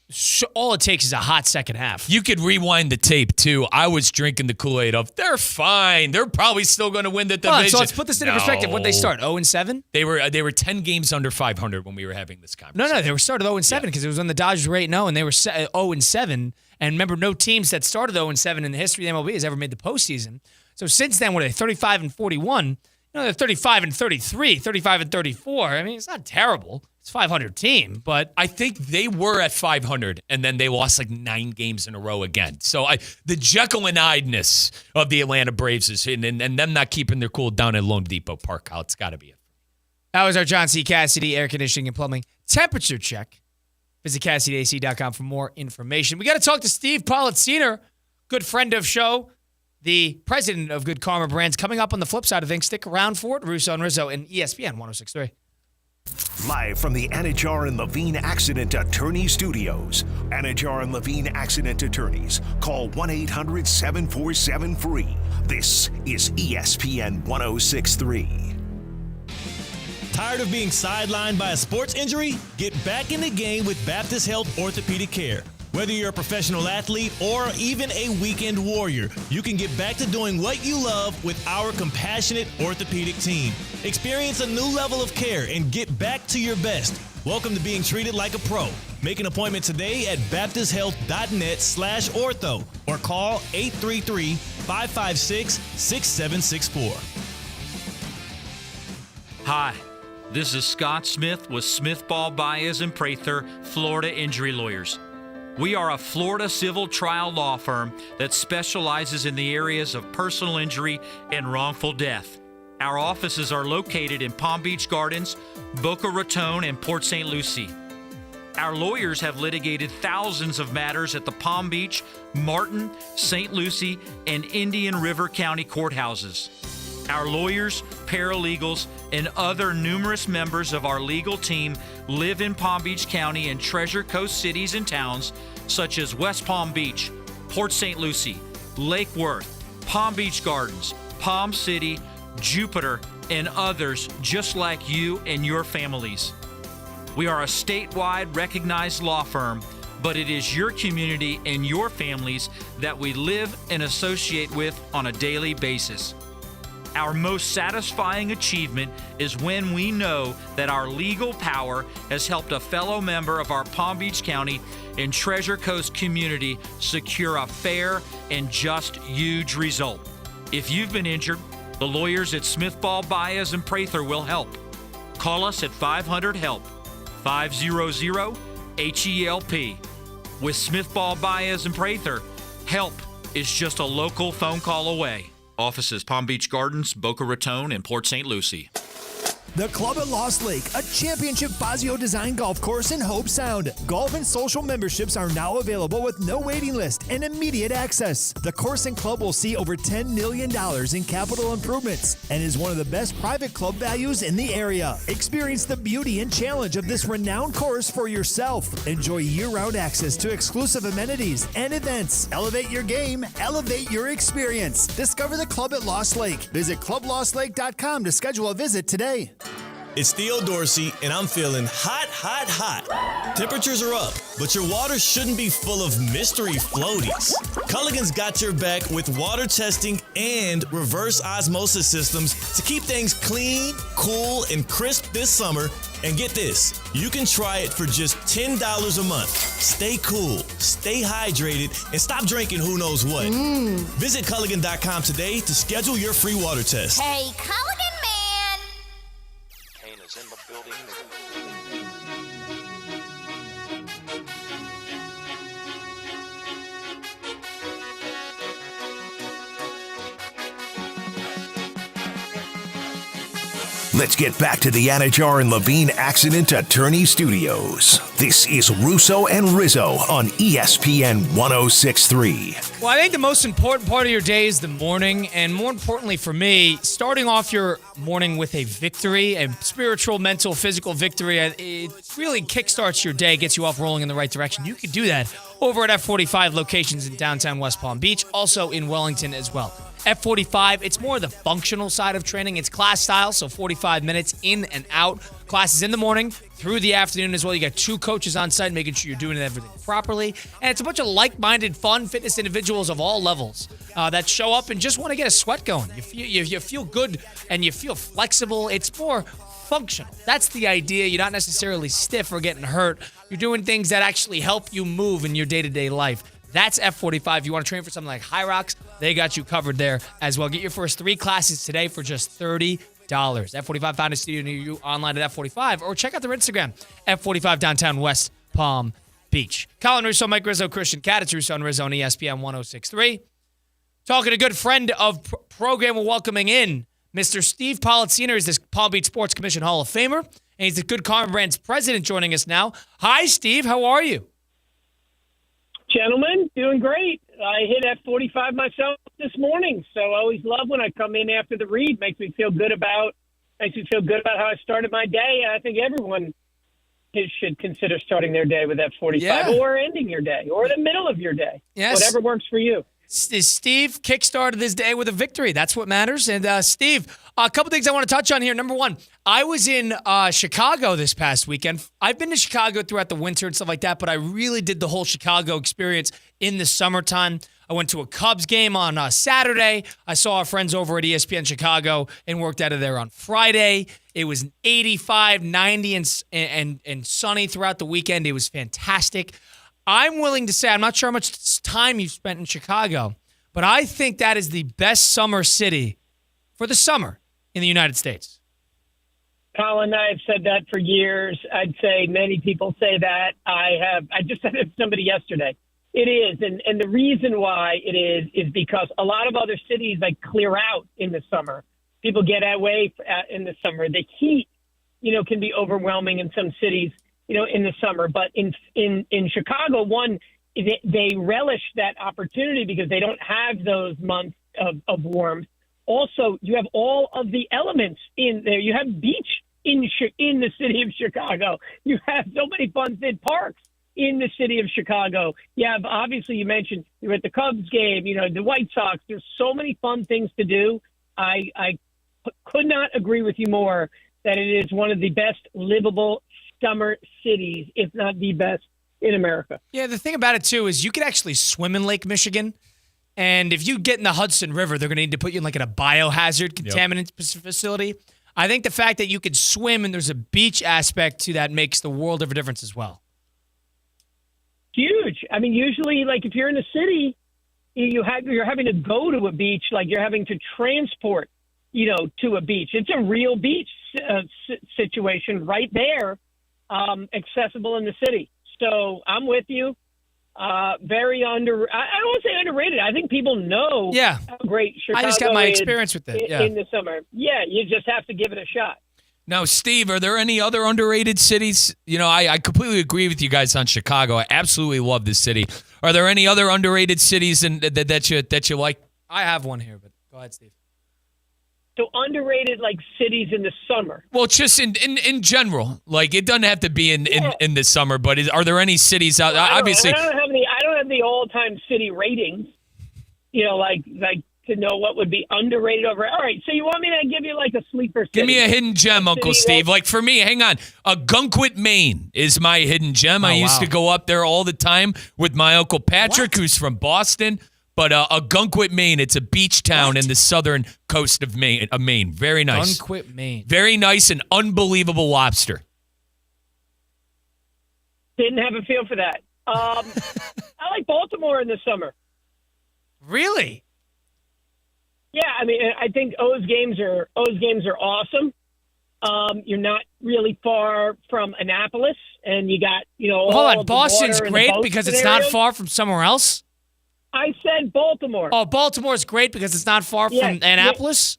all it takes is a hot second half. You could rewind the tape, too. I was drinking the Kool-Aid of, they're fine. They're probably still going to win the division. So let's put this into perspective. What did they start, 0-7? They were 10 games under 500 when we were having this conversation. No, they were started 0-7 because it was when the Dodgers were 8-0 and they were 0-7. And remember, no teams that started 0-7 in the history of the MLB has ever made the postseason. So since then, what are they, 35 and 41? They're 35 and 33, 35 and 34. I mean, it's not terrible. It's a 500 team, but I think they were at 500, and then they lost like 9 games in a row again. So the Jekyll and Hyde-ness of the Atlanta Braves is and them not keeping their cool down at Lone Depot Park. It's got to be it. That was our John C. Cassidy air conditioning and plumbing temperature check. Visit CassidyAC.com for more information. We got to talk to Steve Politziner, good friend of show, the president of Good Karma Brands, coming up on the flip side of things. Stick around for it. Russo and Rizzo and ESPN 106.3. Live from the Anajar and Levine Accident Attorney Studios. Anajar and Levine Accident Attorneys. Call 1-800-747-FREE. This is ESPN 106.3. Tired of being sidelined by a sports injury? Get back in the game with Baptist Health Orthopedic Care. Whether you're a professional athlete or even a weekend warrior, you can get back to doing what you love with our compassionate orthopedic team. Experience a new level of care and get back to your best. Welcome to being treated like a pro. Make an appointment today at baptisthealth.net/ortho or call 833-556-6764. Hi, this is Scott Smith with Smith Ball Baez and Prather, Florida Injury Lawyers. We are a Florida civil trial law firm that specializes in the areas of personal injury and wrongful death. Our offices are located in Palm Beach Gardens, Boca Raton, and Port St. Lucie. Our lawyers have litigated thousands of matters at the Palm Beach, Martin, St. Lucie, and Indian River County courthouses. Our lawyers, paralegals, and other numerous members of our legal team live in Palm Beach County and Treasure Coast cities and towns such as West Palm Beach, Port St. Lucie, Lake Worth, Palm Beach Gardens, Palm City, Jupiter, and others just like you and your families. We are a statewide recognized law firm, but it is your community and your families that we live and associate with on a daily basis. Our most satisfying achievement is when we know that our legal power has helped a fellow member of our Palm Beach County and Treasure Coast community secure a fair and just huge result. If you've been injured, the lawyers at Smith Ball Baez and Prather will help. Call us at 500-HELP, 500-HELP. With Smith Ball Baez and Prather, help is just a local phone call away. Offices Palm Beach Gardens, Boca Raton, and Port St. Lucie. The Club at Lost Lake, a championship Fazio design golf course in Hope Sound. Golf and social memberships are now available with no waiting list and immediate access. The course and club will see over $10 million in capital improvements and is one of the best private club values in the area. Experience the beauty and challenge of this renowned course for yourself. Enjoy year-round access to exclusive amenities and events. Elevate your game, elevate your experience. Discover the Club at Lost Lake. Visit clublostlake.com to schedule a visit today. It's Theo Dorsey, and I'm feeling hot, hot, hot. Temperatures are up, but your water shouldn't be full of mystery floaties. Culligan's got your back with water testing and reverse osmosis systems to keep things clean, cool, and crisp this summer. And get this, you can try it for just $10 a month. Stay cool, stay hydrated, and stop drinking who knows what. Visit Culligan.com today to schedule your free water test. Hey, Culligan man! In the building. Let's get back to the Anajar and Levine Accident Attorney Studios. This is Russo and Rizzo on ESPN 106.3. Well, I think the most important part of your day is the morning, and more importantly for me, starting off your morning with a victory, a spiritual, mental, physical victory. It really kickstarts your day, gets you off rolling in the right direction. You can do that over at F45 locations in downtown West Palm Beach, also in Wellington as well. F45, it's more the functional side of training. It's class style, so 45 minutes in and out. Classes in the morning, through the afternoon as well. You got 2 coaches on site making sure you're doing everything properly. And it's a bunch of like-minded, fun fitness individuals of all levels that show up and just want to get a sweat going. You feel good and you feel flexible. It's more functional. That's the idea. You're not necessarily stiff or getting hurt. You're doing things that actually help you move in your day-to-day life. That's F45. You want to train for something like High Rocks, they got you covered there as well. Get your first 3 classes today for just $30. F45 found a studio near you online at F45, or check out their Instagram, F45 downtown West Palm Beach. Colin Russo, Mike Rizzo, Christian Cat. It's Russo and Rizzo on ESPN 106.3. Talking to a good friend of program, we're welcoming in Mr. Steve Politziner. He's the Palm Beach Sports Commission Hall of Famer, and he's the Good Karma Brands president joining us now. Hi, Steve. How are you? Gentlemen, doing great. I hit F45 myself this morning, so I always love when I come in after the read. Makes me feel good about how I started my day. I think everyone should consider starting their day with F45, or ending your day, or the middle of your day. Yes. Whatever works for you. Steve kickstarted his day with a victory. That's what matters. And Steve, a couple things I want to touch on here. Number one, I was in Chicago this past weekend. I've been to Chicago throughout the winter and stuff like that, but I really did the whole Chicago experience in the summertime. I went to a Cubs game on Saturday. I saw our friends over at ESPN Chicago and worked out of there on Friday. It was 85, 90, and sunny throughout the weekend. It was fantastic. I'm willing to say, I'm not sure how much time you've spent in Chicago, but I think that is the best summer city for the summer in the United States. Colin, I've said that for years. I'd say many people say that. I just said it to somebody yesterday. It is, and the reason why it is because a lot of other cities clear out in the summer. People get away in the summer. The heat, can be overwhelming in some cities, in the summer. But in Chicago, one, they relish that opportunity because they don't have those months of warmth. Also, you have all of the elements in there. You have beach in the city of Chicago. You have so many fun-filled parks in the city of Chicago. You have, obviously, you mentioned you're at the Cubs game, the White Sox. There's so many fun things to do. I could not agree with you more that it is one of the best livable summer cities, if not the best in America. Yeah, the thing about it, too, is you could actually swim in Lake Michigan. And if you get in the Hudson River, they're going to need to put you in a biohazard contaminant facility. I think the fact that you could swim and there's a beach aspect to that makes the world of a difference as well. Huge. I mean, usually, if you're in a city, you're having to go to a beach, you're having to transport, to a beach. It's a real beach situation right there, accessible in the city. So I'm with you. Very I don't want to say underrated. I think people know how great Chicago is. I just got my experience with it in the summer. Yeah, you just have to give it a shot. Now, Steve, are there any other underrated cities? I completely agree with you guys on Chicago. I absolutely love this city. Are there any other underrated cities that you like? I have one here, but go ahead, Steve. So underrated cities in the summer. Well, just in general, it doesn't have to be in the summer. But are there any cities out? Obviously, I don't have the all-time city ratings. To know what would be underrated over. All right, so you want me to give you a sleeper city? Give me a hidden gem, Uncle Steve. For me, hang on. Gunkwit, Maine is my hidden gem. I used to go up there all the time with my Uncle Patrick, who's from Boston. But Gunkwit, Maine, it's a beach town in the southern coast of Maine. Very nice. Gunkwit, Maine. Very nice and unbelievable lobster. Didn't have a feel for that. I like Baltimore in the summer. Really? Yeah, I mean, I think O's games are awesome. You're not really far from Annapolis, and you got hold on, Boston's great because it's not far from somewhere else. I said Baltimore. Oh, Baltimore's great because it's not far from Annapolis?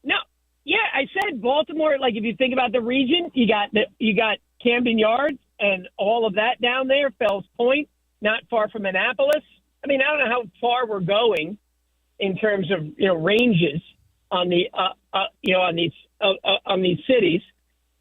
No. Yeah, I said Baltimore. Like, if you think about the region, you got Camden Yards and all of that down there. Fells Point, not far from Annapolis. I mean, I don't know how far we're going in terms of ranges on the on these cities,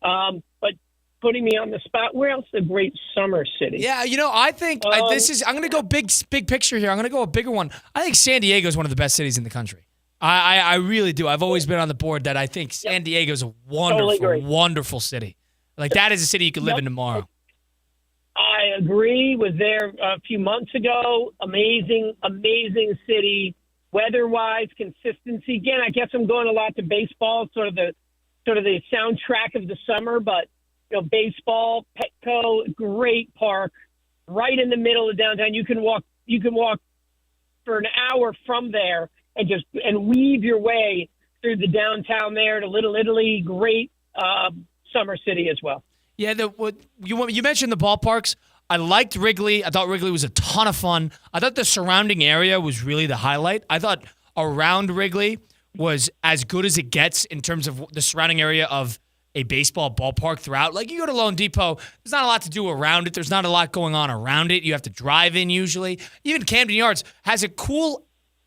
but putting me on the spot. Where else is a great summer city? Yeah, I think I'm going to go big picture here. I'm going to go a bigger one. I think San Diego is one of the best cities in the country. I really do. I've always been on the board that I think San Diego is a wonderful city. Like, that is a city you could live in tomorrow. I agree. Was there a few months ago. Amazing city. Weather-wise, consistency. Again, I guess I'm going a lot to baseball, sort of the soundtrack of the summer. But baseball, Petco, great park, right in the middle of downtown. You can walk for an hour from there and weave your way through the downtown there to Little Italy. Great summer city as well. Yeah, you mentioned the ballparks. I liked Wrigley. I thought Wrigley was a ton of fun. I thought the surrounding area was really the highlight. I thought around Wrigley was as good as it gets in terms of the surrounding area of a baseball ballpark throughout. Like, you go to Lone Depot, there's not a lot to do around it. There's not a lot going on around it. You have to drive in usually. Even Camden Yards has a cool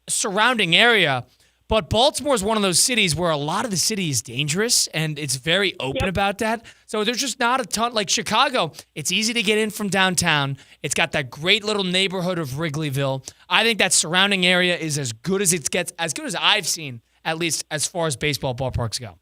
surrounding area, but Baltimore is one of those cities where a lot of the city is dangerous, and it's very open about that. So there's just not a ton. Like Chicago, it's easy to get in from downtown. It's got that great little neighborhood of Wrigleyville. I think that surrounding area is as good as it gets, as good as I've seen, at least as far as baseball ballparks go.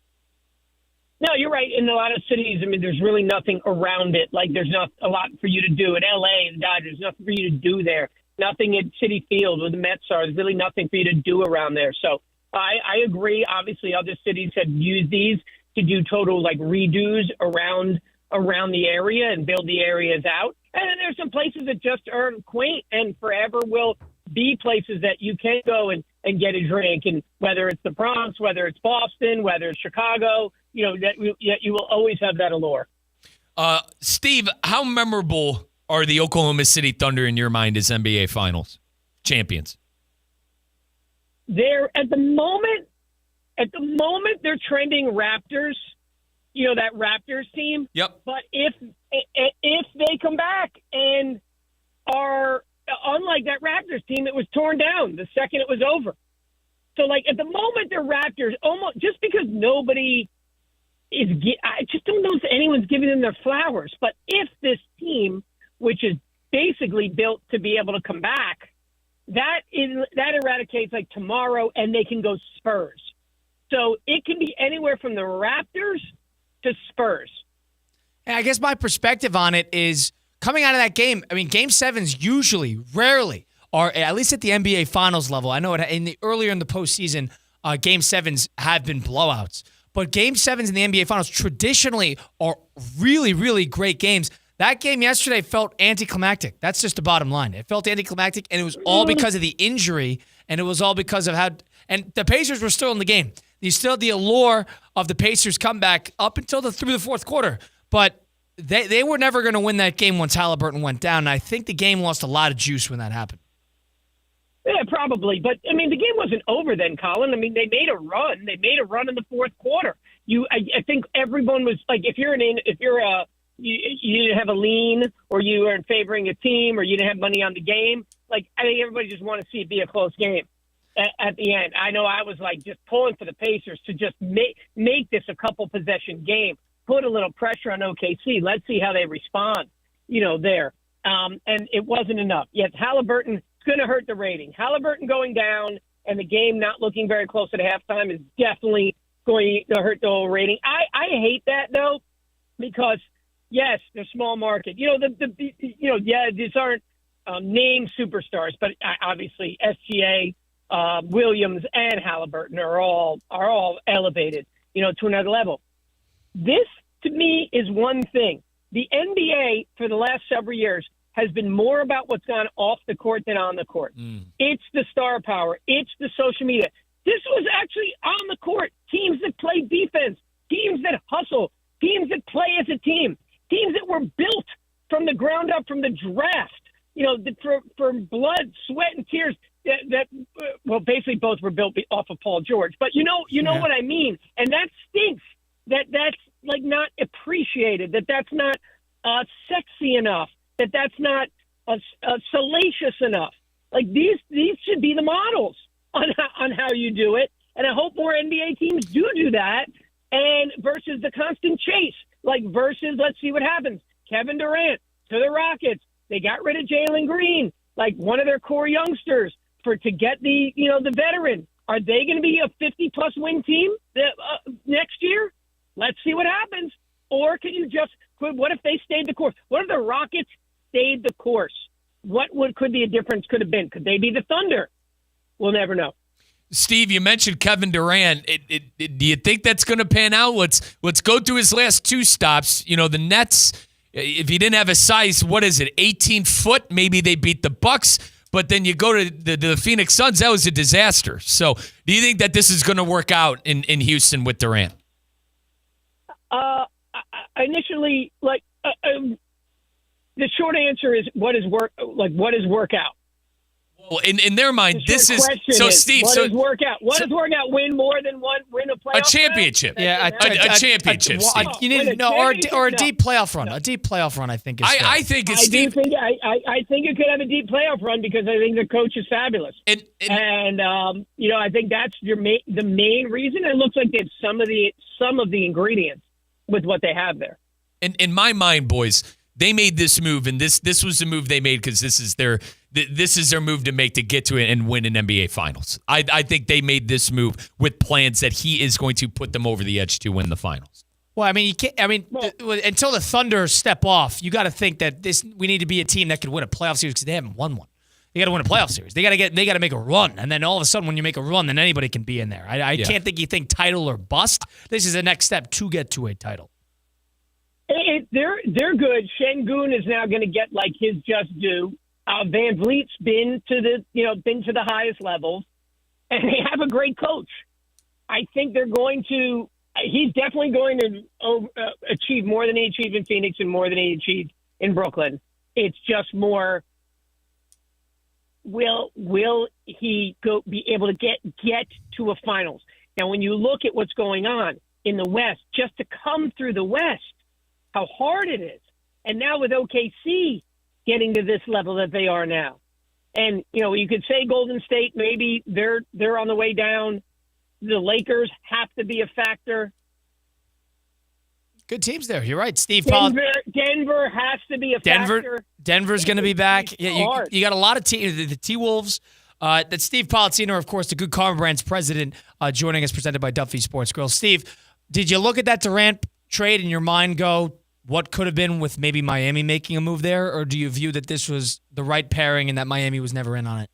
No, you're right. In a lot of cities, I mean, there's really nothing around it. Like, there's not a lot for you to do. In L.A., the Dodgers, nothing for you to do there. Nothing at Citi Field where the Mets are. There's really nothing for you to do around there. So I agree. Obviously, other cities have used these to do total, like, redos around the area and build the areas out. And then there's some places that just are quaint and forever will be places that you can go and get a drink. And whether it's the Bronx, whether it's Boston, whether it's Chicago, that you will always have that allure. Steve, how memorable are the Oklahoma City Thunder in your mind as NBA Finals champions? They're at the moment they're trending Raptors, that Raptors team. Yep. But if they come back and are unlike that Raptors team, it was torn down the second it was over. So, like, at the moment, they're Raptors almost just because nobody is. I just don't know if anyone's giving them their flowers. But if this team, which is basically built to be able to come back, that eradicates, like, tomorrow, and they can go Spurs. So it can be anywhere from the Raptors to Spurs. And I guess my perspective on it is coming out of that game. I mean, Game 7s usually, rarely, are at least at the NBA Finals level. I know earlier in the postseason, Game 7s have been blowouts. But Game 7s in the NBA Finals traditionally are really, really great games. That game yesterday felt anticlimactic. That's just the bottom line. It felt anticlimactic, and it was all because of the injury, and it was all because of how – and the Pacers were still in the game. You still had the allure of the Pacers comeback up until through the fourth quarter. But they were never going to win that game once Halliburton went down, and I think the game lost a lot of juice when that happened. Yeah, probably. But, I mean, the game wasn't over then, Colin. I mean, they made a run. They made a run in the fourth quarter. I think everyone was – like, if you didn't have a lean or you were favoring a team or you didn't have money on the game, like, I think everybody just wanted to see it be a close game at the end. I know I was, like, just pulling for the Pacers to just make this a couple-possession game, put a little pressure on OKC. Let's see how they respond, there. And it wasn't enough. Yes, Halliburton – it's going to hurt the rating. Halliburton going down and the game not looking very close at halftime is definitely going to hurt the whole rating. I hate that, though, because – yes, they're small market. These aren't name superstars, but obviously SGA, Williams, and Halliburton are all elevated, to another level. This, to me, is one thing. The NBA for the last several years has been more about what's gone off the court than on the court. It's the star power. It's the social media. This was actually on the court. Teams that play defense, teams that hustle, teams that play as a team. Teams that were built from the ground up, from the draft, for blood, sweat, and tears, that well, basically both were built off of Paul George. But you know what I mean, and that stinks. That's like not appreciated. That's not sexy enough. That's not salacious enough. Like these should be the models on how you do it. And I hope more NBA teams do that. And versus the constant chase, versus let's see what happens. Kevin Durant to the Rockets. They got rid of Jalen Green, like one of their core youngsters, to get the veteran. Are they going to be a 50-plus win team next year? Let's see what happens. Or can you what if they stayed the course? What if the Rockets stayed the course? Could the difference could have been? Could they be the Thunder? We'll never know. Steve, you mentioned Kevin Durant. Do you think that's going to pan out? Let's go through his last two stops. The Nets, if he didn't have a size, 18 foot, maybe they beat the Bucks. But then you go to the Phoenix Suns, that was a disaster. So do you think that this is going to work out in Houston with Durant? Initially, the short answer is what is workout? Well, in their mind, this is so. Steve, what does workout? What does workout? Win more than win a playoff? A championship. Yeah, a championship. You need or a deep playoff run. A deep playoff run, I think. Is fair. I think it's. I think it could have a deep playoff run because I think the coach is fabulous, and I think that's the main reason. It looks like they have some of the ingredients with what they have there. In my mind, boys, they made this move, and this was the move they made because this is their move to make to get to it and win an NBA Finals. I think they made this move with plans that he is going to put them over the edge to win the Finals. Well, I mean, you can't. I mean, until the Thunder step off, you got to think that we need to be a team that could win a playoff series because they haven't won one. They got to win a playoff series. They got to make a run, and then all of a sudden, when you make a run, then anybody can be in there. I can't think you think title or bust. This is the next step to get to a title. They're good. Şengün is now going to get his just due. Van Vliet's been to the highest levels, and they have a great coach. I think he's definitely going to achieve more than he achieved in Phoenix and more than he achieved in Brooklyn. It's just more, will he be able to get to a finals? Now, when you look at what's going on in the West, just to come through the West, how hard it is. And now with OKC getting to this level that they are now. And, you could say Golden State, maybe they're on the way down. The Lakers have to be a factor. Good teams there. You're right, Steve. Denver has to be a factor. Denver's going to be back. Yeah, you got a lot of teams. The T-Wolves. That's Steve Politziner, of course, the Good Karma Brands president, joining us, presented by Duffy Sports Grill. Steve, did you look at that Durant trade in your mind go, what could have been with maybe Miami making a move there, or do you view that this was the right pairing and that Miami was never in on it?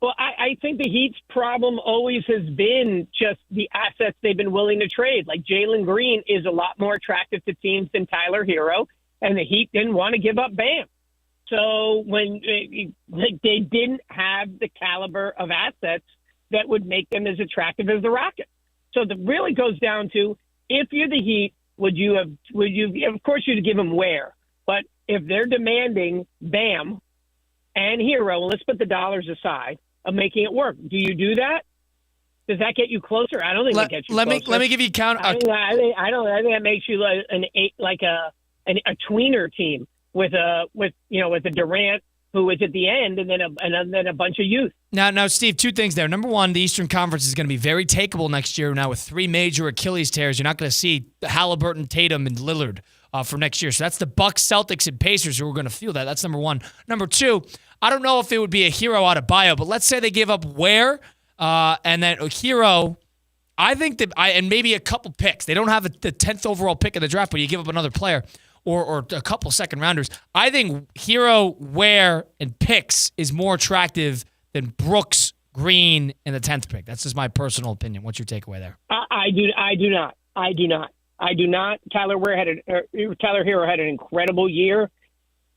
Well, I think the Heat's problem always has been just the assets they've been willing to trade. Like Jalen Green is a lot more attractive to teams than Tyler Hero, and the Heat didn't want to give up Bam. So when they didn't have the caliber of assets that would make them as attractive as the Rockets. So it really goes down to, if you're the Heat, would you of course you'd give them Ware, but if they're demanding Bam and Hero, let's put the dollars aside, of making it work, do you do that? Does that get you closer? I don't think that gets you closer. Let me give you count. I think that makes you a tweener team with a Durant who is at the end, and then a bunch of youth. Now, Steve, two things there. Number one, the Eastern Conference is going to be very takeable next year. Now, with three major Achilles tears, you're not going to see Halliburton, Tatum, and Lillard for next year. So that's the Bucks, Celtics, and Pacers who are going to feel that. That's number one. Number two, I don't know if it would be a Hero out of bio, but let's say they give up Ware and then a Hero. I think that and maybe a couple picks. They don't have the 10th overall pick in the draft, but you give up another player. Or a couple second rounders. I think Hero, Ware, and picks is more attractive than Brooks, Green, and the 10th pick. That's just my personal opinion. What's your takeaway there? I do not. Tyler Hero had an incredible year.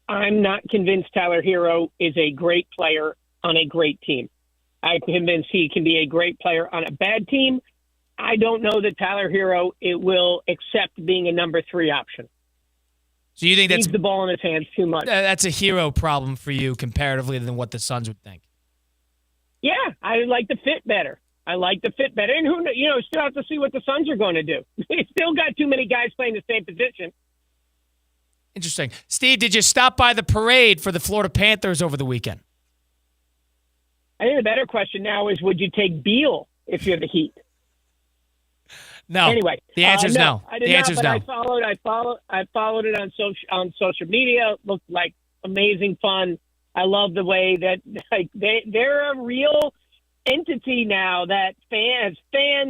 I'm not convinced Tyler Hero is a great player on a great team. I'm convinced he can be a great player on a bad team. I don't know that Tyler Hero will accept being a number 3 option. So you think that's the ball in his hands too much? That's a Hero problem for you comparatively than what the Suns would think. Yeah, I like the fit better. And who still have to see what the Suns are going to do. They still got too many guys playing the same position. Interesting. Steve, did you stop by the parade for the Florida Panthers over the weekend? I think the better question now is, would you take Beal if you're the Heat? No. Anyway, the answer is no. I did the answer is no. I followed it on social media. It looked like amazing fun. I love the way that they're a real entity now that fans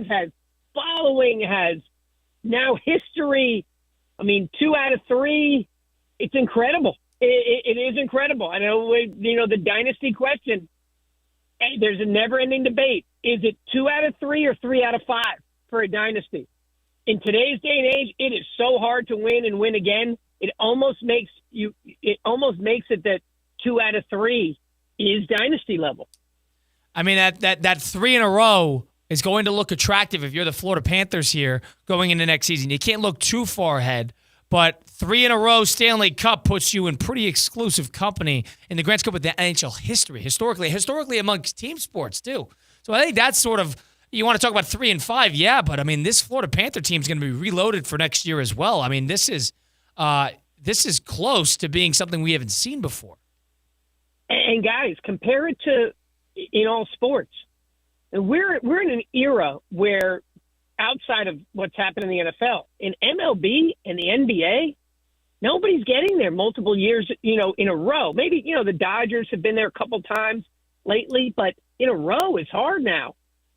has following, has now history. I mean, 2 out of 3. It's incredible. It is incredible. I know, the dynasty question. Hey, there's a never-ending debate. Is it 2 out of 3 or 3 out of 5 for a dynasty? In today's day and age, it is so hard to win and win again. It almost makes it that 2 out of 3 is dynasty level. I mean, that 3 in a row is going to look attractive if you're the Florida Panthers here going into next season. You can't look too far ahead, but 3 in a row Stanley Cup puts you in pretty exclusive company in the grand scope of the NHL history, historically amongst team sports too. So I think that's sort of, you want to talk about 3 and 5, yeah, but I mean, this Florida Panther team is going to be reloaded for next year as well. I mean, this is close to being something we haven't seen before. And guys, compare it to in all sports. And we're in an era where, outside of what's happened in the NFL, in MLB and the NBA, nobody's getting there multiple years, in a row. Maybe, the Dodgers have been there a couple times lately, but in a row is hard now.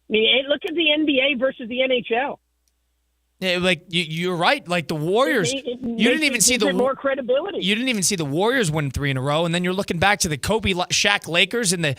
I mean, look at the NBA versus the NHL. Yeah, like you're right. Like the Warriors, you didn't even see more credibility. You didn't even see the Warriors win 3 in a row, and then you're looking back to the Kobe, Shaq, Lakers, and the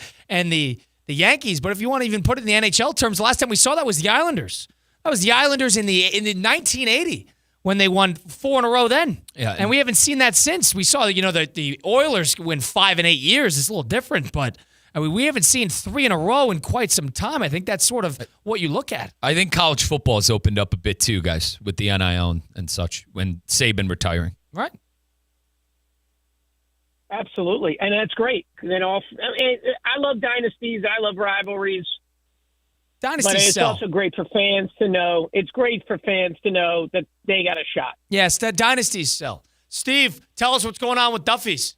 Yankees. But if you want to even put it in the NHL terms, the last time we saw that was the Islanders. That was the Islanders in the 1980 when they won 4 in a row. Then, yeah, and we haven't seen that since. We saw the Oilers win 5 in 8 years. It's a little different, but. I mean, we haven't seen 3 in a row in quite some time. I think that's sort of what you look at. I think college football has opened up a bit too, guys, with the NIL and such, when Saban retiring. Right. Absolutely. And that's great. I love dynasties. I love rivalries. Dynasties but it's sell. also great for fans to know. It's great for fans to know that they got a shot. Yes, that dynasties sell. Steve, tell us what's going on with Duffy's.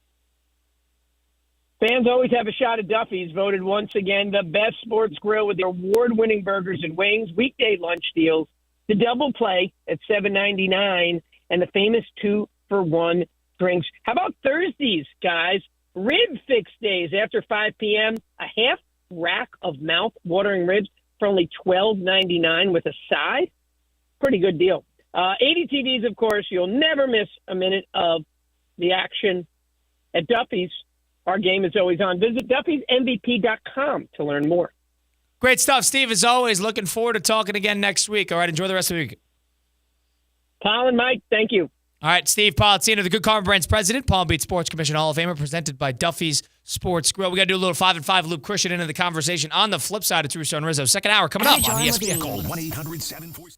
Fans always have a shot at Duffy's, voted once again the best sports grill with their award-winning burgers and wings, weekday lunch deals, the double play at $7.99, and the famous 2-for-1 drinks. How about Thursdays, guys? Rib fix days after 5 p.m., a half rack of mouth-watering ribs for only $12.99 with a side. Pretty good deal. 80 TVs, of course. You'll never miss a minute of the action at Duffy's. Our game is always on. Visit Duffy'sMVP.com to learn more. Great stuff, Steve, as always. Looking forward to talking again next week. All right, enjoy the rest of the week. Colin, Mike, thank you. All right, Steve Politzino, the Good Karma Brands president, Palm Beach Sports Commission Hall of Famer, presented by Duffy's Sports Grill. We got to do a little 5 and 5 loop Christian into the conversation. On the flip side, it's Russo and Rizzo. Second hour coming up on ESPN. Call 1-800-747.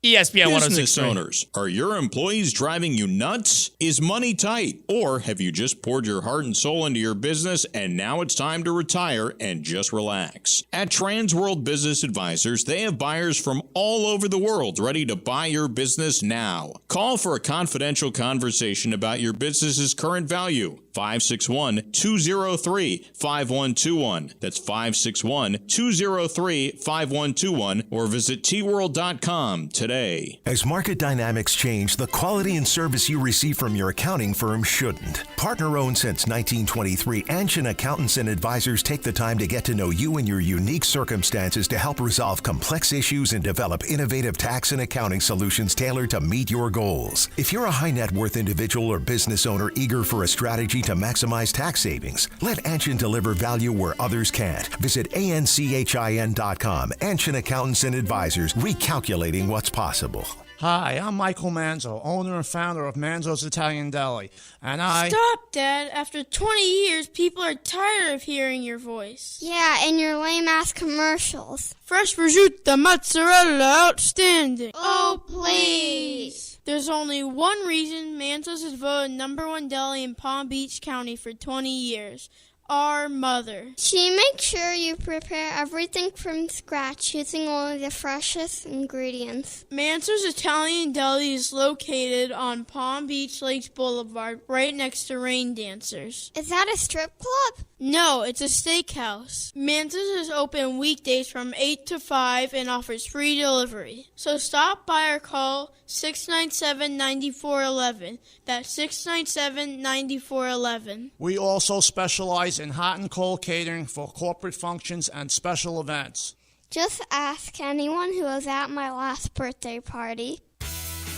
ESPN 106.3. Business owners, are your employees driving you nuts? Is money tight? Or have you just poured your heart and soul into your business and now it's time to retire and just relax? At Transworld Business Advisors, they have buyers from all over the world ready to buy your business now. Call for a confidential conversation about your business's current value. 561-203-5121. That's 561-203-5121 or visit tworld.com today. As market dynamics change, the quality and service you receive from your accounting firm shouldn't. Partner-owned since 1923, Anshin Accountants and Advisors take the time to get to know you and your unique circumstances to help resolve complex issues and develop innovative tax and accounting solutions tailored to meet your goals. If you're a high net worth individual or business owner eager for a strategy to maximize tax savings, let Anshin deliver value where others can't. Visit ANCHIN.com. Anshin Accountants and Advisors, recalculating what's possible. Hi, I'm Michael Manzo, owner and founder of Manzo's Italian Deli, and Stop, Dad. After 20 years, people are tired of hearing your voice. Yeah, and your lame-ass commercials. Fresh prosciutto, mozzarella, outstanding. Oh, please. There's only one reason Manzo's is voted #1 deli in Palm Beach County for 20 years. our mother. She makes sure you prepare everything from scratch using only the freshest ingredients. Manso's Italian Deli is located on Palm Beach Lakes Boulevard, right next to Rain Dancers. Is that a strip club? No, it's a steakhouse. Manso's is open weekdays from 8 to 5 and offers free delivery. So stop by or call 697-9411. That's 697-9411. We also specialize in hot and cold catering for corporate functions and special events. Just ask anyone who was at my last birthday party.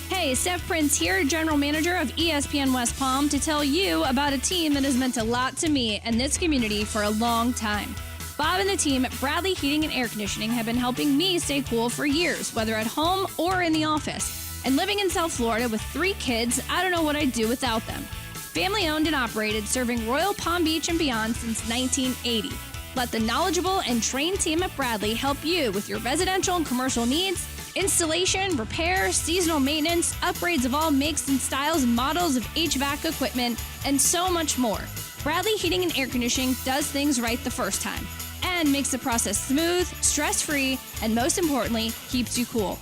Hey, Steph Prince here, General Manager of ESPN West Palm, to tell you about a team that has meant a lot to me and this community for a long time. Bob and the team at Bradley Heating and Air Conditioning have been helping me stay cool for years, whether at home or in the office. And living in South Florida with 3 kids, I don't know what I'd do without them. Family owned and operated, serving Royal Palm Beach and beyond since 1980. Let the knowledgeable and trained team at Bradley help you with your residential and commercial needs, installation, repair, seasonal maintenance, upgrades of all makes and styles and models of HVAC equipment, and so much more. Bradley Heating and Air Conditioning does things right the first time and makes the process smooth, stress-free, and most importantly, keeps you cool.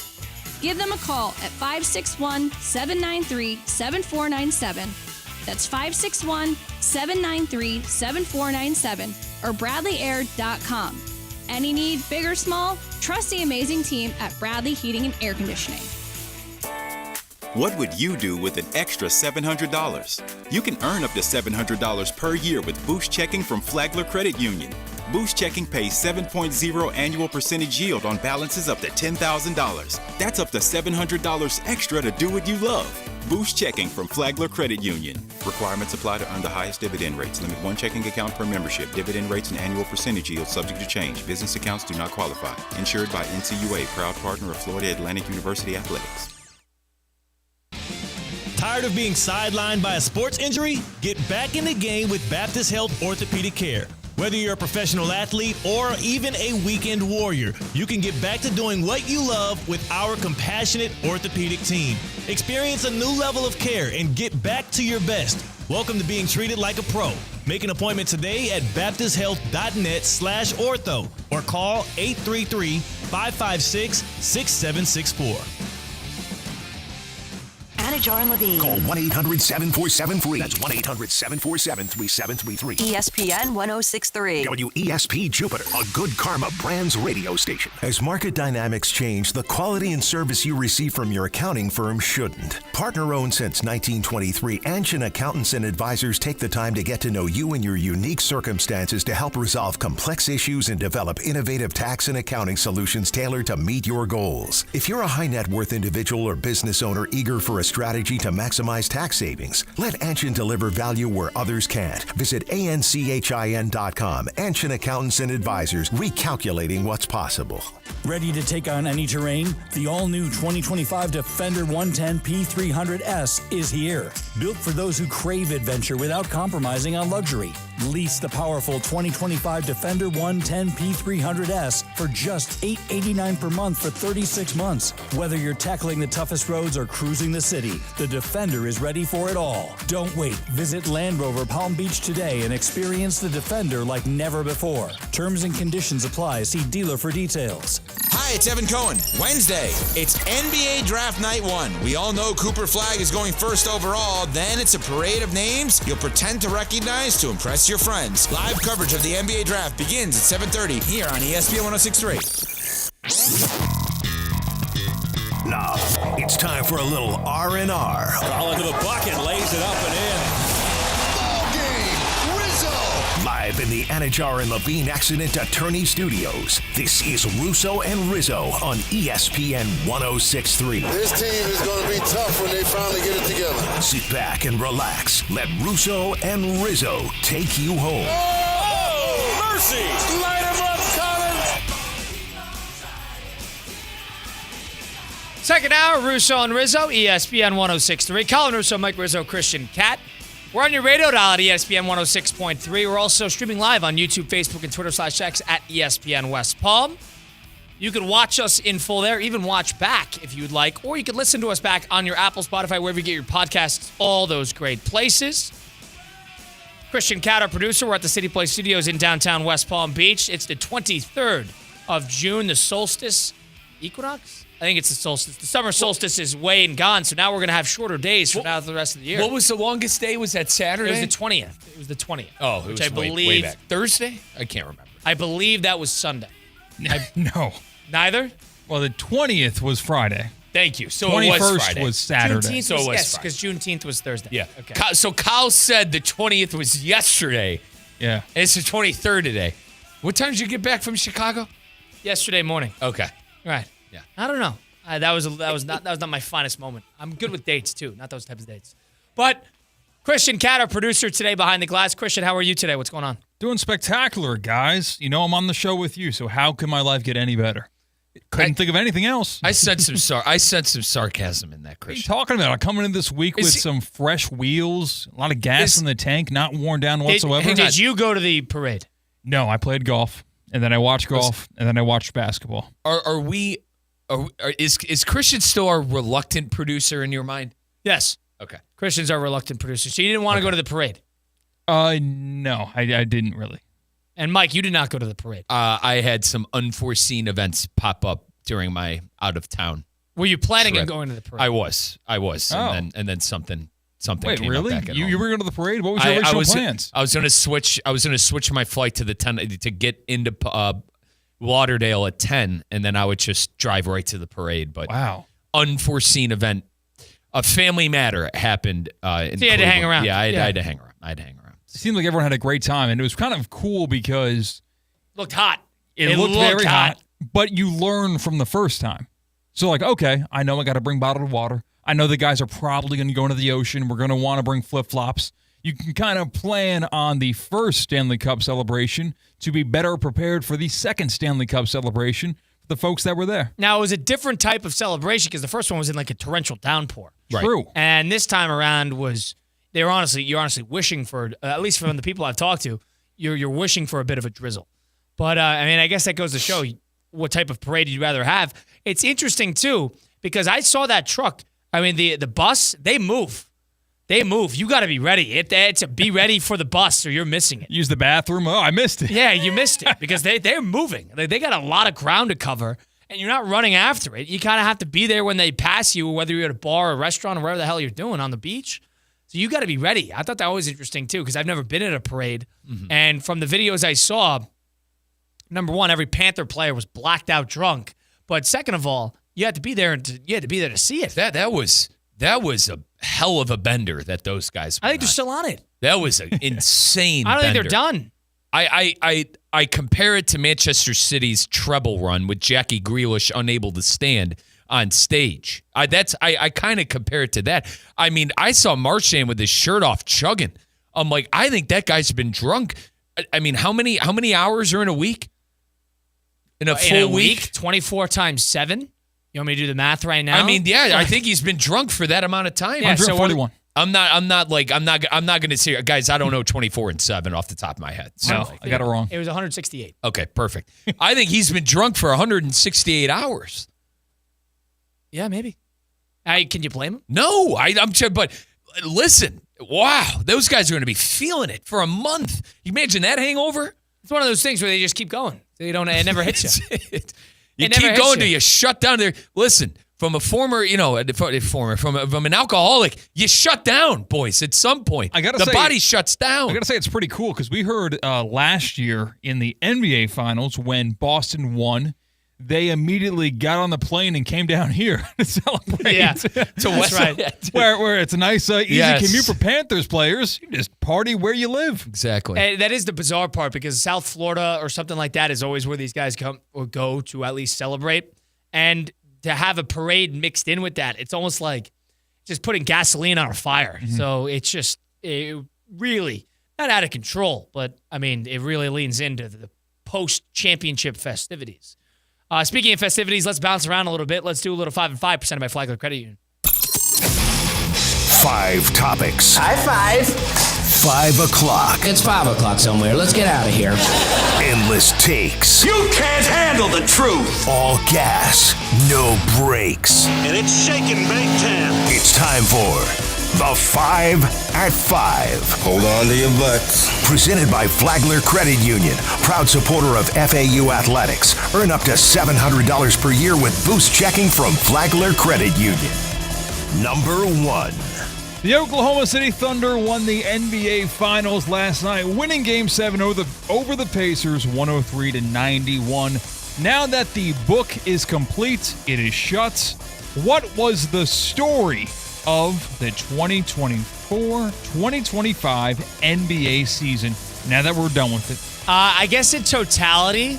Give them a call at 561-793-7497. That's 561-793-7497 or BradleyAir.com. Any need, big or small, trust the amazing team at Bradley Heating and Air Conditioning. What would you do with an extra $700? You can earn up to $700 per year with Boost Checking from Flagler Credit Union. Boost Checking pays 7.0 annual percentage yield on balances up to $10,000. That's up to $700 extra to do what you love. Boost Checking from Flagler Credit Union. Requirements apply to earn the highest dividend rates. Limit 1 checking account per membership. Dividend rates and annual percentage yield subject to change. Business accounts do not qualify. Insured by NCUA, proud partner of Florida Atlantic University Athletics. Tired of being sidelined by a sports injury? Get back in the game with Baptist Health Orthopedic Care. Whether you're a professional athlete or even a weekend warrior, you can get back to doing what you love with our compassionate orthopedic team. Experience a new level of care and get back to your best. Welcome to being treated like a pro. Make an appointment today at baptisthealth.net/ortho or call 833-556-6764. Anajar and Levine. Call 1-800-747-FREE. That's 1-800-747-3733. ESPN 1063. WESP Jupiter, a Good Karma Brands radio station. As market dynamics change, the quality and service you receive from your accounting firm shouldn't. Partner-owned since 1923, Anshin Accountants and Advisors take the time to get to know you and your unique circumstances to help resolve complex issues and develop innovative tax and accounting solutions tailored to meet your goals. If you're a high net worth individual or business owner eager for a strategy to maximize tax savings, let Anshin deliver value where others can't. Visit ANCHIN.com. Anshin Accountants and Advisors, recalculating what's possible. Ready to take on any terrain? The all-new 2025 Defender 110 P300S is here. Built for those who crave adventure without compromising on luxury. Lease the powerful 2025 Defender 110 P300S for just $889 per month for 36 months. Whether you're tackling the toughest roads or cruising the city, the Defender is ready for it all. Don't wait. Visit Land Rover Palm Beach today and experience the Defender like never before. Terms and conditions apply. See dealer for details. Hi, it's Evan Cohen. Wednesday, it's NBA Draft Night 1. We all know Cooper Flagg is going first overall. Then it's a parade of names you'll pretend to recognize to impress your friends. Live coverage of the NBA Draft begins at 7:30 here on ESPN 106.3. Now, it's time for a little R&R. Crawl into the bucket, lays it up and in. Ball game, Rizzo! Live in the Anajar and Levine Accident Attorney Studios, this is Russo and Rizzo on ESPN 106.3. This team is going to be tough when they finally get it together. Sit back and relax. Let Russo and Rizzo take you home. Oh, mercy! Light him up, Collins! Second hour, Russo and Rizzo, ESPN 106.3. Colin Russo, Mike Rizzo, Christian Cat. We're on your radio dial at ESPN 106.3. We're also streaming live on YouTube, Facebook, and Twitter/X at ESPN West Palm. You can watch us in full there, even watch back if you'd like, or you can listen to us back on your Apple, Spotify, wherever you get your podcasts, all those great places. Christian Cat, our producer. We're at the City Place Studios in downtown West Palm Beach. It's the 23rd of June, the solstice equinox. I think it's the solstice. The summer solstice is way and gone, so now we're going to have shorter days for now the rest of the year. What was the longest day? Was that Saturday? It was the 20th. It was the 20th. Oh, which I believe way back. Thursday? I can't remember. I believe that was Sunday. No. Neither? Well, the 20th was Friday. Thank you. So 21st it was Friday. was Saturday. Juneteenth So it was yes, Friday. because Juneteenth was Thursday. Yeah. Okay. So Kyle said the 20th was yesterday. Yeah. And it's the 23rd today. What time did you get back from Chicago? Yesterday morning. Okay. Right. Yeah. I don't know. That was not my finest moment. I'm good with dates too, not those types of dates. But Christian Cat, our producer today behind the glass. Christian, how are you today? What's going on? Doing spectacular, guys. You know I'm on the show with you, so how can my life get any better? Couldn't think of anything else. I sense some sarcasm in that, What are you Christian. talking about? I'm coming in this week with some fresh wheels, a lot of gas in the tank, not worn down whatsoever. Did you go to the parade? No, I played golf, and then I watched golf, and then I watched basketball. Is Christian still our reluctant producer in your mind? Yes. Okay. Christian's our reluctant producer. So you didn't want to go to the parade? No, I didn't really. And Mike, you did not go to the parade. I had some unforeseen events pop up during my out of town. Were you planning on trip. going to the parade? I was. Oh. And then something Wait, came really? up back at You home. were going to the parade? What was your original plans? I was going to switch my flight to the 10 to get into Lauderdale at 10, and then I would just drive right to the parade. But wow, unforeseen event, a family matter happened. In so you had to hang Cleveland. around. Yeah, I had to hang around. It seemed like everyone had a great time, and it was kind of cool because looked hot. It looked very hot, but you learn from the first time. So like, okay, I know I got to bring bottled water. I know the guys are probably going to go into the ocean. We're going to want to bring flip-flops. You can kind of plan on the first Stanley Cup celebration to be better prepared for the second Stanley Cup celebration for the folks that were there. Now, it was a different type of celebration because the first one was in like a torrential downpour. Right. True. And this time around you're honestly wishing for, at least from the people I've talked to, you're wishing for a bit of a drizzle. But, I guess that goes to show what type of parade you'd rather have. It's interesting, too, because I saw that truck. The bus, they move. They move. You got to be ready. It's a be ready for the bus or you're missing it. Use the bathroom. Oh, I missed it. Yeah, you missed it because they're moving. They got a lot of ground to cover, and you're not running after it. You kind of have to be there when they pass you, whether you're at a bar or a restaurant or wherever the hell you're doing on the beach. So you got to be ready. I thought that was interesting, too, because I've never been at a parade. Mm-hmm. And from the videos I saw, number one, every Panther player was blacked out drunk. But second of all, you had to be there to see it. That was a hell of a bender that those guys were I think they're still on it. That was an insane I don't bender. think they're done. I compare it to Manchester City's treble run with Jackie Grealish unable to stand on stage. I kind of compare it to that. I saw Marchand with his shirt off chugging. I'm like, I think that guy's been drunk. How many hours are in a week? In a full week? 24 times 7? You want me to do the math right now? I think he's been drunk for that amount of time. Yeah, 141. I'm not going to say, guys, I don't know 24 and 7 off the top of my head. So No, I got it wrong. It was 168. Okay, perfect. I think he's been drunk for 168 hours. Yeah, maybe. Can you blame him? No, but listen, wow, those guys are going to be feeling it for a month. You imagine that hangover? It's one of those things where they just keep going. It never hits you. You keep going till you shut down there. Listen, from a from an alcoholic, you shut down, boys. At some point, the body shuts down. I gotta say, it's pretty cool because we heard last year in the NBA Finals when Boston won, they immediately got on the plane and came down here to celebrate. Yeah, that's right. Where it's a nice, easy commute for Panthers players. You just party where you live. Exactly. And that is the bizarre part because South Florida or something like that is always where these guys come or go to at least celebrate. And to have a parade mixed in with that, it's almost like just putting gasoline on a fire. Mm-hmm. So it's just really not out of control, but it really leans into the post-championship festivities. Speaking of festivities, let's bounce around a little bit. Let's do a little 5 and 5 presented by Flagler Credit Union. 5 topics. High five. 5 o'clock. It's 5 o'clock somewhere. Let's get out of here. Endless takes. You can't handle the truth. All gas, no brakes. And it's shaking big time. It's time for The 5 at 5. Hold on to your butts. Presented by Flagler Credit Union, proud supporter of FAU athletics. Earn up to $700 per year with boost checking from Flagler Credit Union. Number 1. The Oklahoma City Thunder won the NBA Finals last night, winning Game 7 over the Pacers 103-91. Now that the book is complete, it is shut. What was the story of the 2024-2025 NBA season now that we're done with it? I guess in totality,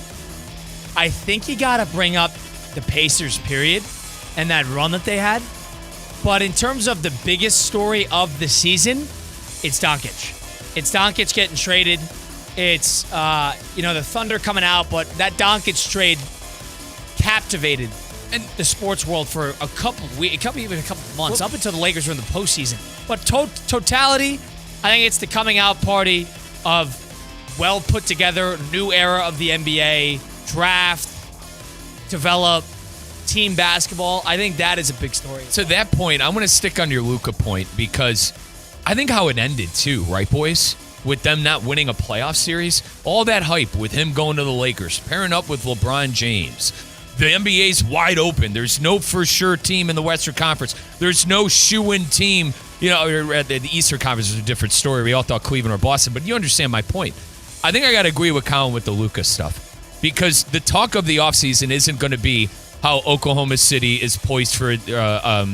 I think you got to bring up the Pacers period and that run that they had. But in terms of the biggest story of the season, it's Doncic. It's Doncic getting traded. It's, the Thunder coming out, but that Doncic trade captivated the sports world for a couple months, up until the Lakers were in the postseason. But totality, I think it's the coming out party of well put together, new era of the NBA, draft, develop, team basketball. I think that is a big story. To that point, I'm going to stick on your Luka point because I think how it ended too, right, boys? With them not winning a playoff series, all that hype with him going to the Lakers, pairing up with LeBron James. The NBA's wide open. There's no for sure team in the Western Conference. There's no shoe-in team. The Eastern Conference is a different story. We all thought Cleveland or Boston, but you understand my point. I think I got to agree with Colin with the Luka stuff because the talk of the offseason isn't going to be how Oklahoma City is poised for, a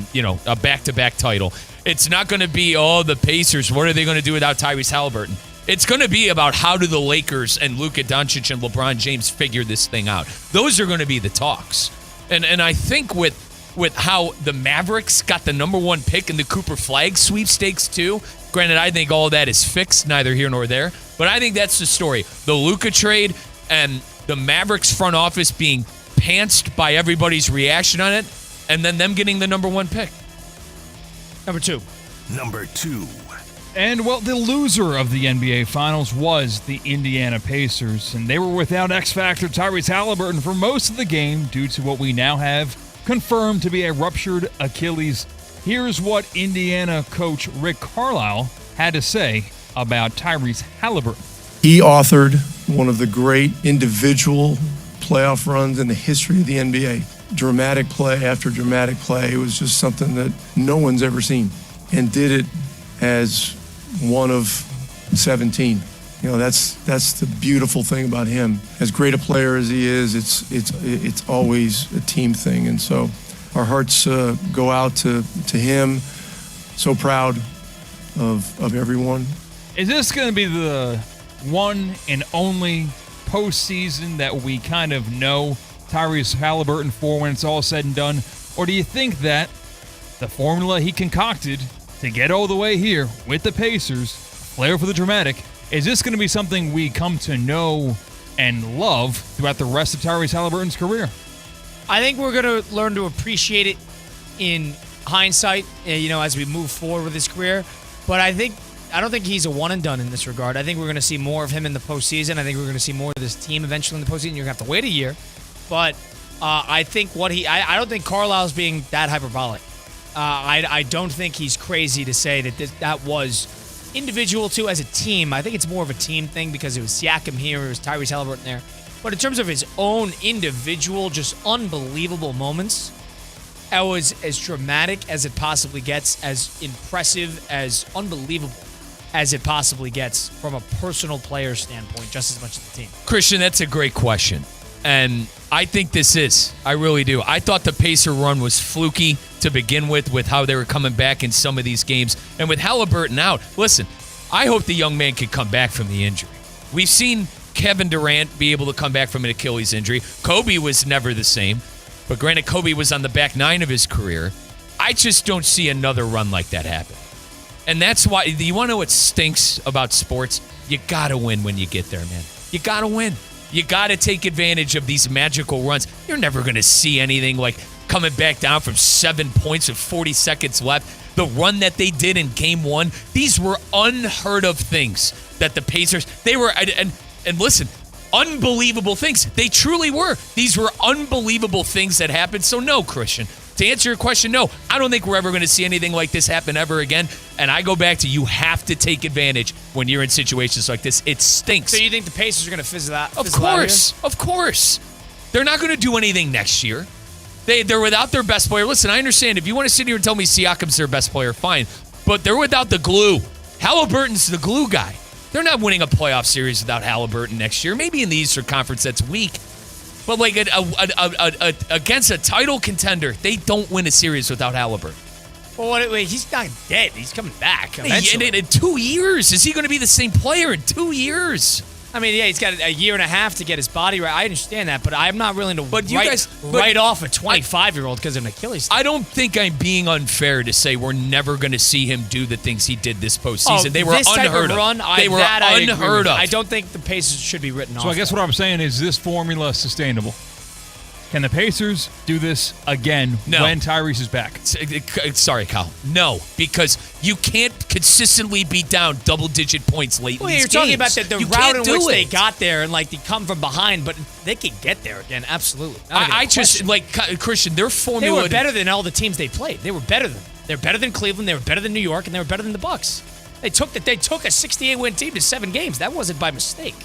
back-to-back title. It's not going to be, the Pacers, what are they going to do without Tyrese Halliburton? It's going to be about how do the Lakers and Luka Doncic and LeBron James figure this thing out. Those are going to be the talks. And I think with how the Mavericks got the number 1 pick in the Cooper Flag sweepstakes too, granted, I think all that is fixed, neither here nor there, but I think that's the story. The Luka trade and the Mavericks front office being pantsed by everybody's reaction on it, and then them getting the number 1 pick. Number 2. And, the loser of the NBA Finals was the Indiana Pacers, and they were without X-Factor Tyrese Halliburton for most of the game due to what we now have confirmed to be a ruptured Achilles. Here's what Indiana coach Rick Carlisle had to say about Tyrese Halliburton. He authored one of the great individual playoff runs in the history of the NBA. Dramatic play after dramatic play. It was just something that no one's ever seen, and did it as one of 17. That's the beautiful thing about him. As great a player as he is, it's always a team thing, and so our hearts go out to him. So proud of everyone. Is this going to be the one and only postseason that we kind of know Tyrese Halliburton for when it's all said and done? Or do you think that the formula he concocted to get all the way here with the Pacers, flair for the dramatic, is this going to be something we come to know and love throughout the rest of Tyrese Halliburton's career? I think we're going to learn to appreciate it in hindsight, as we move forward with his career. But I don't think he's a one and done in this regard. I think we're going to see more of him in the postseason. I think we're going to see more of this team eventually in the postseason. You're going to have to wait a year. But I think I don't think Carlisle's being that hyperbolic. I don't think he's crazy to say that was individual too as a team. I think it's more of a team thing because it was Siakam here, it was Tyrese Halliburton there. But in terms of his own individual, just unbelievable moments, it was as dramatic as it possibly gets, as impressive, as unbelievable as it possibly gets from a personal player standpoint, just as much as the team. Christian, that's a great question. And I think this is. I really do. I thought the Pacer run was fluky to begin with how they were coming back in some of these games. And with Halliburton out, listen, I hope the young man can come back from the injury. We've seen Kevin Durant be able to come back from an Achilles injury. Kobe was never the same. But granted, Kobe was on the back nine of his career. I just don't see another run like that happen. And that's why, you want to know what stinks about sports? You got to win when you get there, man. You got to win. You got to take advantage of these magical runs. You're never going to see anything like coming back down from 7 points with 40 seconds left. The run that they did in Game 1, these were unheard of things that the Pacers, they were, and listen, unbelievable things. They truly were. These were unbelievable things that happened. So no, Christian, to answer your question, no, I don't think we're ever going to see anything like this happen ever again. And I go back to you have to take advantage when you're in situations like this. It stinks. So you think the Pacers are going to fizzle out? Of course. They're not going to do anything next year. They're without their best player. Listen, I understand. If you want to sit here and tell me Siakam's their best player, fine. But they're without the glue. Halliburton's the glue guy. They're not winning a playoff series without Halliburton next year. Maybe in the Eastern Conference that's weak. But like against a title contender, they don't win a series without Halliburton. Well, wait, he's not dead. He's coming back eventually. In 2 years, is he going to be the same player in 2 years? I mean, yeah, he's got a year and a half to get his body right. I understand that, but I'm not willing to write off a 25-year-old because of an Achilles. I don't think I'm being unfair to say we're never going to see him do the things he did this postseason. They were unheard of. They were unheard of. I don't think the Pacers should be written off. So I guess what I'm saying is this formula sustainable? Can the Pacers do this again when Tyrese is back? Sorry, Kyle. No, because you can't consistently be down double-digit points late in these games. You're talking about the route in which they got there and, like, they come from behind, but they can get there again, absolutely. I just, like, Christian, their formula... They were better than all the teams they played. They were better than them. They were better than Cleveland, they were better than New York, and they were better than the Bucks. They took a 68-win team to 7 games. That wasn't by mistake,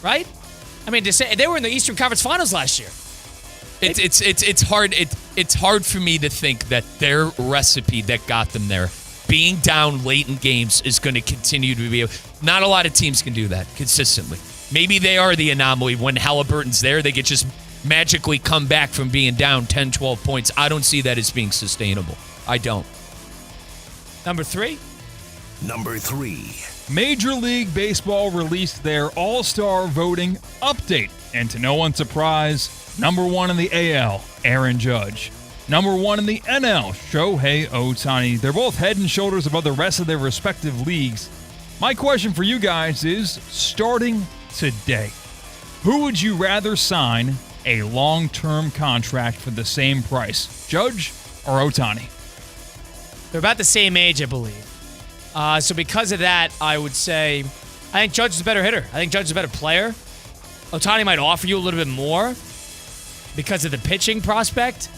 right? I mean, to say they were in the Eastern Conference Finals last year. It's hard for me to think that their recipe that got them there, being down late in games, is going to continue to be. Not a lot of teams can do that consistently. Maybe they are the anomaly. When Halliburton's there, they could just magically come back from being down 10, 12 points. I don't see that as being sustainable. I don't. Number 3. Major League Baseball released their All-Star voting update. And to no one's surprise, number 1 in the AL, Aaron Judge. Number 1 in the NL, Shohei Ohtani. They're both head and shoulders above the rest of their respective leagues. My question for you guys is, starting today, who would you rather sign a long-term contract for the same price, Judge or Ohtani? They're about the same age, I believe. So because of that, I would say I think Judge is a better hitter. I think Judge is a better player. Ohtani might offer you a little bit more because of the pitching prospect,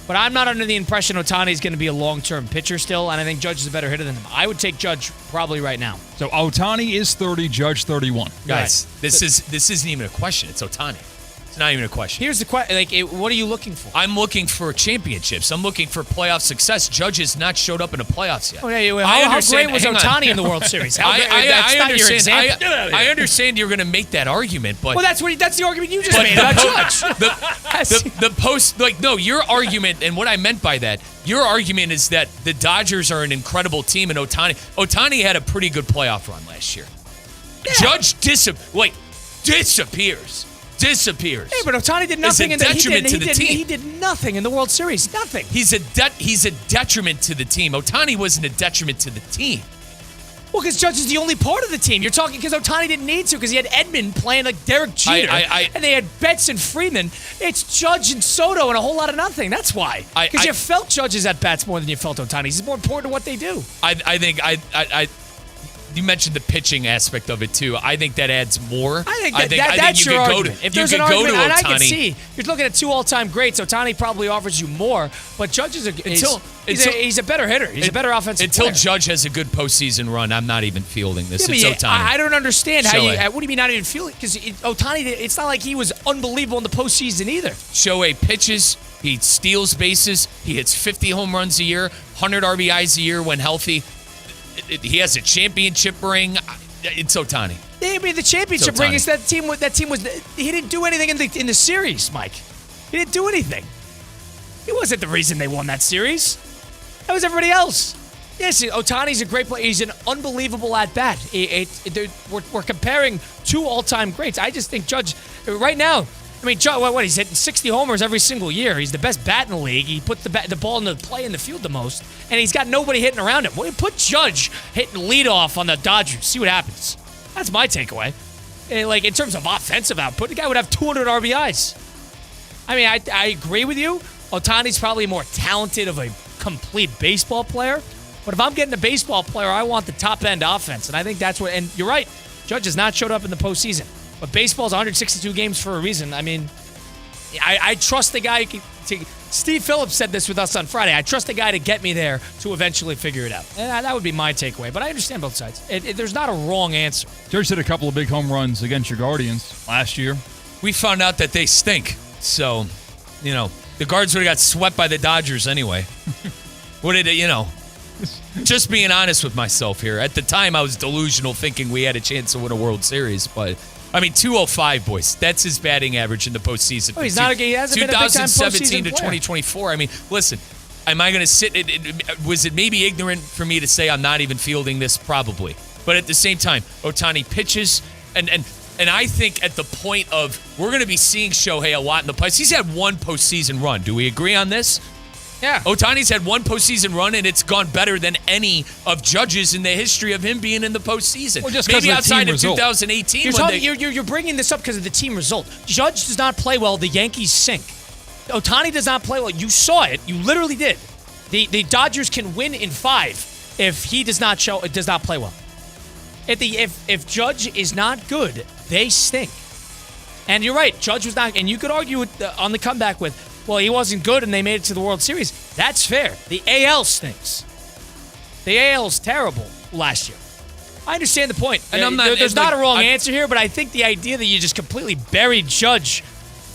but I'm not under the impression Ohtani is going to be a long-term pitcher still, and I think Judge is a better hitter than him. I would take Judge probably right now. So Ohtani is 30, Judge 31. Guys, this isn't even a question. It's Ohtani. It's not even a question. Here's the question: what are you looking for? I'm looking for championships. I'm looking for playoff success. Judge has not showed up in the playoffs yet. Oh, yeah, how great was Ohtani in the World Series? I understand you're going to make that argument, but that's the argument you just made about Judge. Your argument, and what I meant by that, your argument is that the Dodgers are an incredible team, and Ohtani had a pretty good playoff run last year. Yeah. Judge disappears. Disappears. Hey, but Ohtani did nothing. It's a detriment to the team. He did nothing in the World Series. Nothing. He's a detriment to the team. Ohtani wasn't a detriment to the team. Well, because Judge is the only part of the team. You're talking because Ohtani didn't need to because he had Edman playing like Derek Jeter. And they had Betts and Freeman. It's Judge and Soto and a whole lot of nothing. That's why. Because you felt Judge's at-bats more than you felt Ohtani's. He's more important to what they do. I think you mentioned the pitching aspect of it, too. I think that adds more. I think that's your argument. If there's an argument, and I can see, you're looking at 2 all-time greats. Ohtani probably offers you more, but Judge is he's a better hitter. He's a better offensive player. Until Judge has a good postseason run, I'm not even fielding this. Yeah, it's Ohtani. I don't understand how you... What do you mean not even fielding? Because Ohtani, it's not like he was unbelievable in the postseason either. Shohei pitches. He steals bases. He hits 50 home runs a year, 100 RBIs a year when healthy. He has a championship ring. It's Ohtani. Yeah, I mean, the championship ring is that team was. He didn't do anything in the series, Mike. He didn't do anything. He wasn't the reason they won that series. That was everybody else. Yes, Ohtani's a great player. He's an unbelievable at-bat. We're comparing 2 all-time greats. I just think Judge, right now, I mean, he's hitting 60 homers every single year. He's the best bat in the league. He puts the ball in the play in the field the most, and he's got nobody hitting around him. Well, put Judge hitting leadoff on the Dodgers. See what happens. That's my takeaway. Like, in terms of offensive output, the guy would have 200 RBIs. I mean, I agree with you. Ohtani's probably more talented of a complete baseball player, but if I'm getting a baseball player, I want the top-end offense, and I think that's what – and you're right. Judge has not showed up in the postseason. But baseball's 162 games for a reason. I mean, I trust the guy Steve Phillips said this with us on Friday. I trust a guy to get me there to eventually figure it out. And that would be my takeaway. But I understand both sides. There's not a wrong answer. Judge hit a couple of big home runs against your Guardians last year. We found out that they stink. So, the Guards would have got swept by the Dodgers anyway. What did it, just being honest with myself here. At the time, I was delusional thinking we had a chance to win a World Series. But, 205, boys. That's his batting average in the postseason. Oh, he hasn't been a big time 2017 to postseason player. 2024. Listen, am I going to sit? Was it maybe ignorant for me to say I'm not even fielding this? Probably. But at the same time, Ohtani pitches, and I think at the point of we're going to be seeing Shohei a lot in the playoffs. He's had one postseason run. Do we agree on this? Yeah. Ohtani's had one postseason run, and it's gone better than any of Judge's in the history of him being in the postseason. Well, just maybe of outside of result. 2018. You're bringing this up because of the team result. Judge does not play well. The Yankees sink. Ohtani does not play well. You saw it. You literally did. The Dodgers can win in 5 if he does not play well. If Judge is not good, they stink. And you're right. Judge was not. And you could argue on the comeback with, well, he wasn't good and they made it to the World Series. That's fair. The AL stinks. The AL's terrible last year. I understand the point. And there's not a wrong answer here, but I think the idea that you just completely buried Judge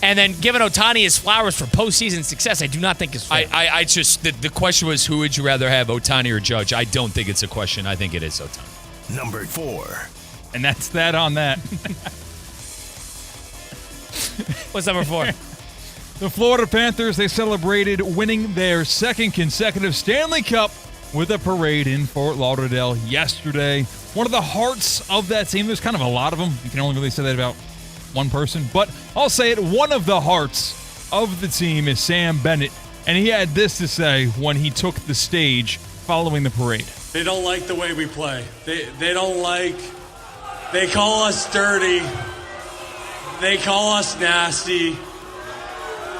and then given Ohtani his flowers for postseason success, I do not think is fair. I just, the question was, who would you rather have, Ohtani or Judge? I don't think it's a question. I think it is Ohtani. Number 4. And that's that on that. What's number 4? The Florida Panthers, they celebrated winning their second consecutive Stanley Cup with a parade in Fort Lauderdale yesterday. One of the hearts of that team, there's kind of a lot of them. You can only really say that about one person. But I'll say it, one of the hearts of the team is Sam Bennett. And he had this to say when he took the stage following the parade. They don't like the way we play. They don't like, they call us dirty. They call us nasty.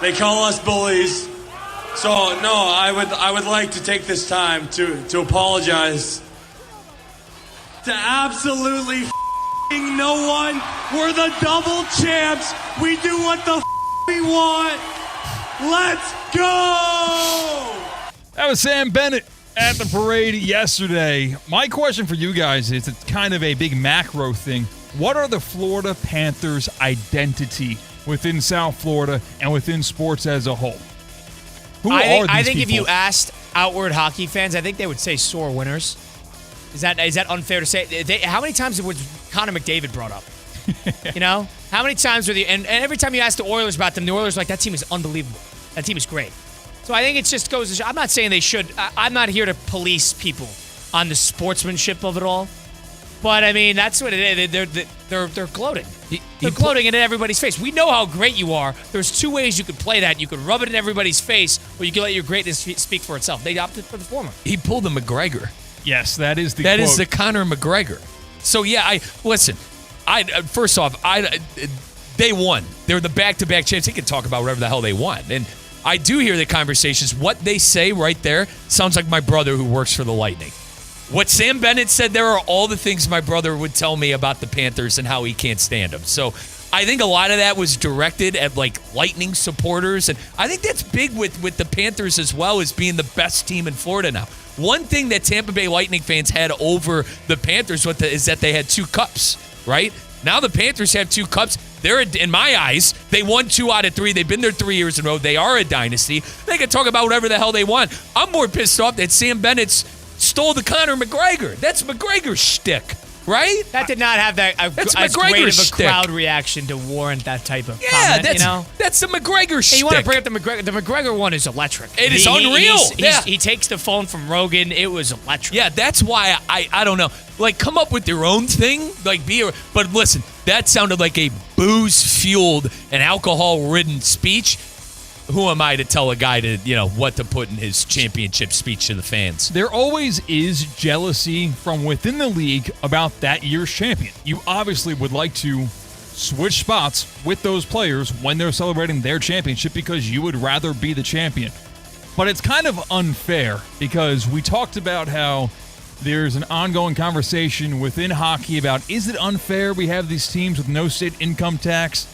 They call us bullies. So no, I would like to take this time to apologize to absolutely no one. We're the double champs. We do what the we want. Let's go. That was Sam Bennett at the parade yesterday. My question for you guys is, it's kind of a big macro thing. What are the Florida Panthers' identity within South Florida and within sports as a whole? I think if you asked outward hockey fans, I think they would say sore winners. Is that unfair to say? How many times was Connor McDavid brought up? How many times were and every time you ask the Oilers about them, the Oilers are like, that team is unbelievable. That team is great. So I think it just goes to show, I'm not saying they should. I'm not here to police people on the sportsmanship of it all. But, that's what it is. They're gloating. They're gloating in everybody's face. We know how great you are. There's 2 ways you could play that. You could rub it in everybody's face, or you could let your greatness speak for itself. They opted for the former. He pulled a McGregor. Yes, that is the That quote. is the Conor McGregor. So, yeah, listen. First off, they won. They're the back-to-back champs. They can talk about whatever the hell they want. And I do hear the conversations. What they say right there sounds like my brother who works for the Lightning. What Sam Bennett said there are all the things my brother would tell me about the Panthers and how he can't stand them. So I think a lot of that was directed at Lightning supporters. And I think that's big with the Panthers as well, as being the best team in Florida now. One thing that Tampa Bay Lightning fans had over the Panthers is that they had 2 cups, right? Now the Panthers have 2 cups. They're, in my eyes, they won 2 out of 3. They've been there 3 years in a row. They are a dynasty. They can talk about whatever the hell they want. I'm more pissed off that Sam Bennett's stole the Conor McGregor. That's McGregor's shtick, right? That did not have that's as great of a shtick. crowd reaction to warrant that type of comment, that's the McGregor shtick. You want to bring up the McGregor? The McGregor one is electric. It is unreal. He takes the phone from Rogan. It was electric. Yeah, that's why I don't know. Come up with your own thing. But listen, that sounded like a booze-fueled and alcohol-ridden speech. Who am I to tell a guy to, what to put in his championship speech to the fans? There always is jealousy from within the league about that year's champion. You obviously would like to switch spots with those players when they're celebrating their championship because you would rather be the champion. But it's kind of unfair because we talked about how there's an ongoing conversation within hockey about, is it unfair we have these teams with no state income tax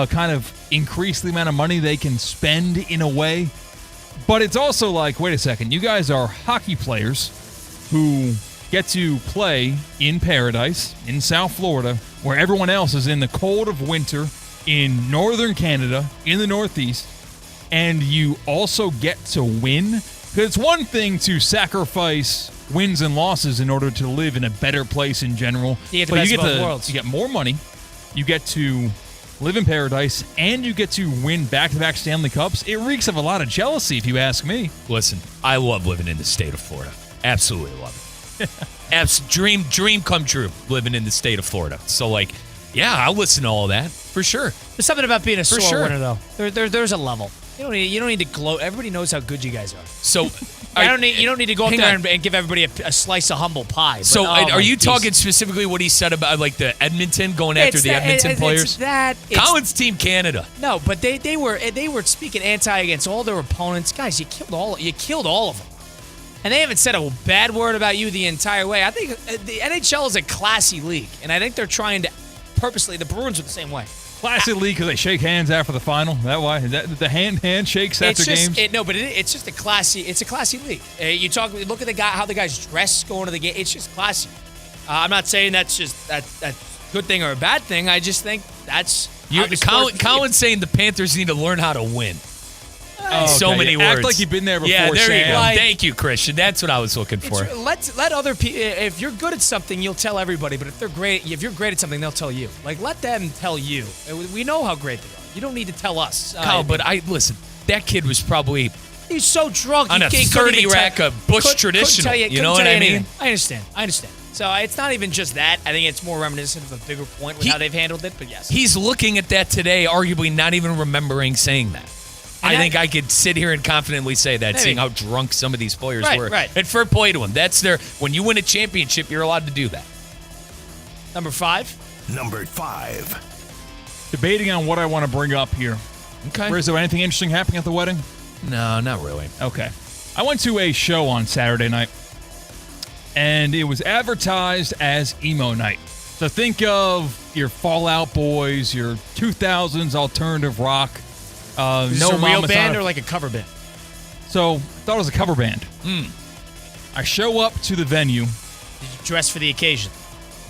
kind of increase the amount of money they can spend in a way. But it's also like, wait a second, you guys are hockey players who get to play in paradise in South Florida, where everyone else is in the cold of winter in northern Canada, in the Northeast, and you also get to win. Because it's one thing to sacrifice wins and losses in order to live in a better place in general. You get the best of both worlds. You get more money, you get to live in paradise, and you get to win back-to-back Stanley Cups. It reeks of a lot of jealousy, if you ask me. Listen, I love living in the state of Florida. Absolutely love it. Dream come true, living in the state of Florida. So, like, yeah, I'll listen to all that, for sure. There's something about being a For sore sure. winner, though. There's a level. You don't need to gloat. Everybody knows how good you guys are. So, you don't need to go up hang there on. and give everybody a slice of humble pie. But, So, oh are my you geez. talking specifically what he said about, like, the Edmonton, going after It's the that- Edmonton it's players? that- it's- Colin's Team Canada. No, but they were speaking anti against all their opponents. Guys, you killed all of them. And they haven't said a bad word about you the entire way. I think the NHL is a classy league, and I think they're trying to purposely. The Bruins are the same way. Classic league because they shake hands after the final. That why? Is that the handshakes after games? It's just a classy. It's a classy league. Look at how the guys dress going to the game. It's just classy. I'm not saying that's just that's a good thing or a bad thing. I just think that's. Colin's saying the Panthers need to learn how to win. So Okay, many you words. Act like you've been there before. Yeah, there you go. Sam. Thank you, Christian. That's what I was looking for. Let other people. If you're good at something, you'll tell everybody. But if you're great at something, they'll tell you. Like, let them tell you. We know how great they are. You don't need to tell us. Kyle, but listen. That kid was probably he's so drunk on a 30 rack of Bush Traditional. You know what I mean? I understand. So it's not even just that. I think it's more reminiscent of a bigger point with how they've handled it. But yes, he's looking at that today, arguably not even remembering saying that. I think I could sit here and confidently say that, seeing how drunk some of these players were. Right. And fair play to them. When you win a championship, you're allowed to do that. Number 5. Debating on what I want to bring up here. Okay. Rizzo, anything interesting happening at the wedding? No, not really. Okay. I went to a show on Saturday night, and it was advertised as emo night. So think of your Fall Out Boys, your 2000s alternative rock. Is this a real band or like a cover band? So I thought it was a cover band. I show up to the venue. Did you dress for the occasion?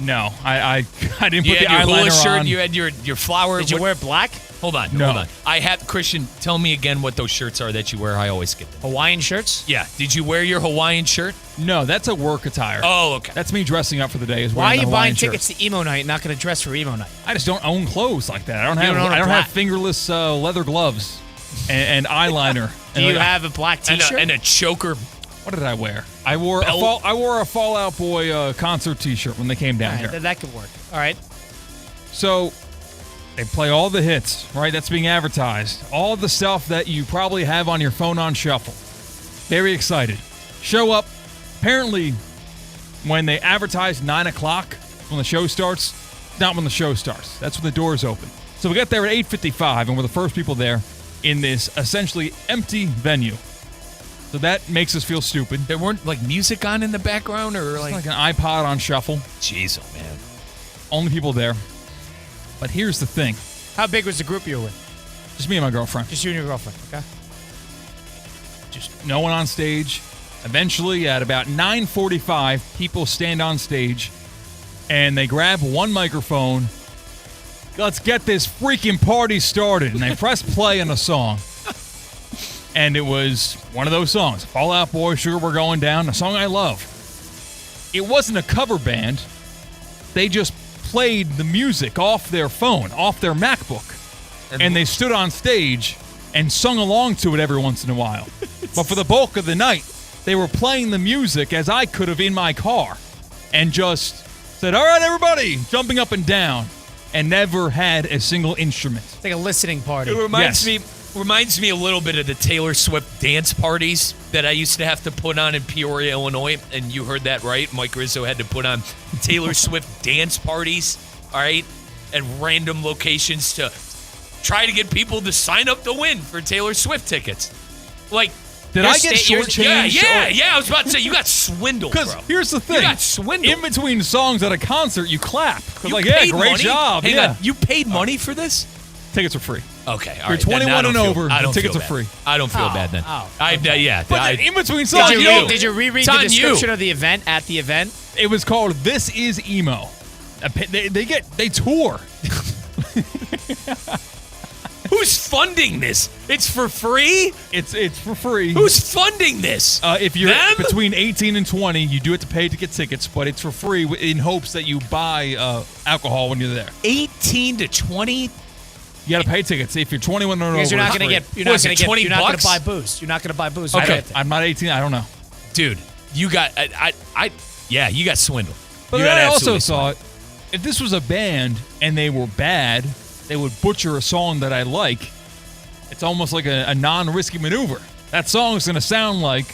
No, I didn't You put the had your hula eyeliner shirt. on. You had your flower. Did you wear black? Hold on. I have Christian. Tell me again what those shirts are that you wear. I always get them. Hawaiian shirts? Yeah. Did you wear your Hawaiian shirt? No, that's a work attire. Oh, okay. That's me dressing up for the day. Why are you buying shirt. tickets to emo night and not going to dress for emo night? I just don't own clothes like that. I don't You have. don't own a I don't black- have fingerless leather gloves and eyeliner. Do you have a black T-shirt? And a choker? What did I wear? I wore a Fall Out Boy concert T-shirt when they came down here. That could work. All right. So they play all the hits, right? That's being advertised. All the stuff that you probably have on your phone on shuffle. Very excited. Show up. Apparently, when they advertise 9 o'clock when the show starts, not when the show starts. That's when the doors open. So we got there at 8:55, and we're the first people there in this essentially empty venue. So that makes us feel stupid. There weren't like music on in the background or It's like an iPod on shuffle. Jeez, oh man. Only people there. But here's the thing. How big was the group you were with? Just me and my girlfriend. Just you and your girlfriend, okay? Just no one on stage. Eventually, at about 9:45, people stand on stage, and they grab one microphone. Let's get this freaking party started. And they press play on a song. And it was one of those songs, Fall Out Boy, Sugar We're Going Down, a song I love. It wasn't a cover band. They just played the music off their phone, off their MacBook. And they stood on stage and sung along to it every once in a while. But for the bulk of the night, they were playing the music as I could have in my car and just said, all right, everybody, jumping up and down, and never had a single instrument. It's like a listening party. It reminds me a little bit of the Taylor Swift dance parties that I used to have to put on in Peoria, Illinois. And you heard that right. Mike Rizzo had to put on Taylor Swift dance parties, all right, at random locations to try to get people to sign up to win for Taylor Swift tickets. Like, Did I get shortchanged? Yeah. I was about to say, you got swindled, bro. Because here's the thing. You got swindled. In between songs at a concert, you clap. You Like, yeah, paid great money? job. Hang yeah. on. You paid money for this? Tickets are free. Okay, all You're right. 21 and over. I don't The tickets feel are bad. free. I don't feel bad then. But in between songs, Did you reread the description of the event at the event? It was called "This Is Emo." They tour. Who's funding this? It's for free? It's for free. Who's funding this? If you're Them? between 18 and 20, you do have to pay to get tickets, but it's for free in hopes that you buy alcohol when you're there. 18 to 20? You got to pay tickets if you're 21 or over. Because you're not going to get. You're not going to get. You're not going to $20? buy booze. You're not going to buy booze. Okay, I'm not 18. I don't know. Dude, you got you got swindled. But you got I also absolutely thought if this was a band and they were bad, they would butcher a song that I like. It's almost like a non-risky maneuver. That song is going to sound like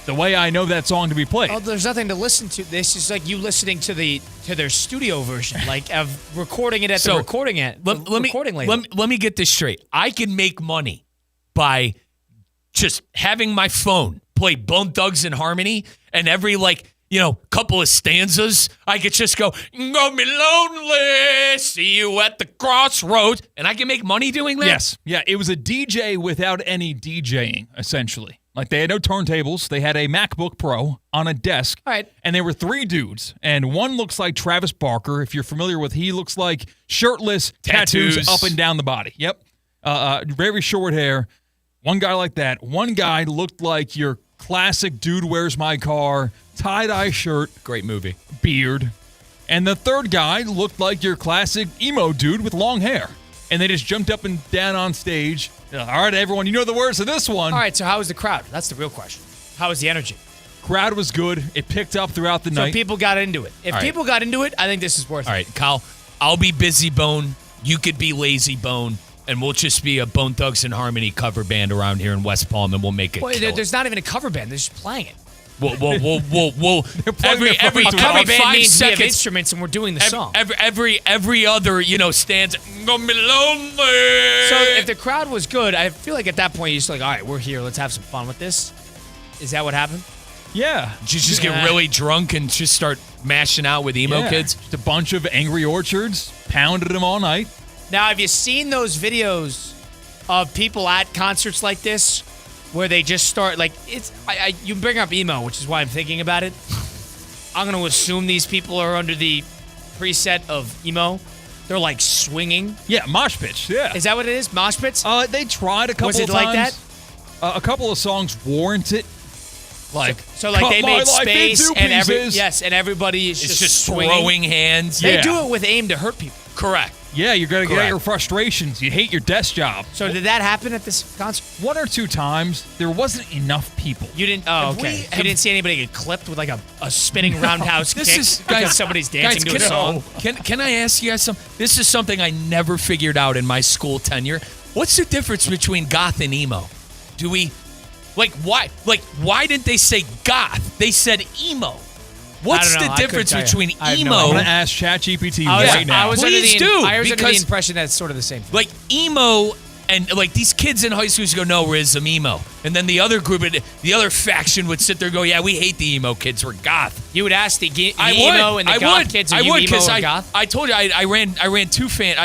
the way I know that song to be played. Oh, there's nothing to listen to. This is like you listening to their studio version, like of recording it at the recording label. Let me get this straight. I can make money by just having my phone play Bone Thugs and Harmony, and every couple of stanzas, I could just go, "Gonna be lonely, see you at the crossroads," and I can make money doing that. Yes. Yeah, it was a DJ without any DJing, essentially. Like, they had no turntables. They had a MacBook Pro on a desk. All right. And there were three dudes. And one looks like Travis Barker. If you're familiar with, he looks like shirtless, tattoos up and down the body. Yep. Very short hair. One guy like that. One guy looked like your classic Dude Where's My Car, tie-dye shirt. Great movie. Beard. And the third guy looked like your classic emo dude with long hair. And they just jumped up and down on stage. All right, everyone, you know the words of this one. All right, so how was the crowd? That's the real question. How was the energy? Crowd was good. It picked up throughout the night. So people got into it. If people got into it, I think this is worth it. All right, Kyle, I'll be Busy Bone. You could be Lazy Bone. And we'll just be a Bone Thugs and Harmony cover band around here in West Palm, and we'll make it. Well, there's not even a cover band. They're just playing it. We'll every a cover band means we have seconds, instruments and we're doing the song. Every other stanza. Gonna be lonely. So if the crowd was good, I feel like at that point you're just like, all right, we're here. Let's have some fun with this. Is that what happened? Yeah. Just get really drunk and just start mashing out with emo kids. Just a bunch of Angry Orchards, pounded them all night. Now, have you seen those videos of people at concerts like this where they just start, like, you bring up emo, which is why I'm thinking about it. I'm going to assume these people are under the preset of emo. They're, like, swinging. Yeah, mosh pitch, yeah. Is that what it is? Mosh pits? They tried a couple of times. Was it like that? A couple of songs warrant it. Like, so like they made space and everybody is just swinging. Throwing hands. They do it with aim to hurt people. Correct. Yeah, you're going to get your frustrations. You hate your desk job. So did that happen at this concert? One or two times. There wasn't enough people. You didn't? Oh, okay. You didn't see anybody get clipped with like a spinning roundhouse kick because somebody's dancing to a song? Can I ask you guys something? This is something I never figured out in my school tenure. What's the difference between goth and emo? Do we... why didn't they say goth? They said emo. What's the difference between emo? I'm going to ask ChatGPT right now. I was under the impression that it's sort of the same thing. Like emo and like these kids in high school used to go, no, Riz, I'm emo. And then the other group, the other faction would sit there and go, yeah, we hate the emo kids. We're goth. You would ask the emo and the goth kids, are you emo or goth? I told you I ran two fan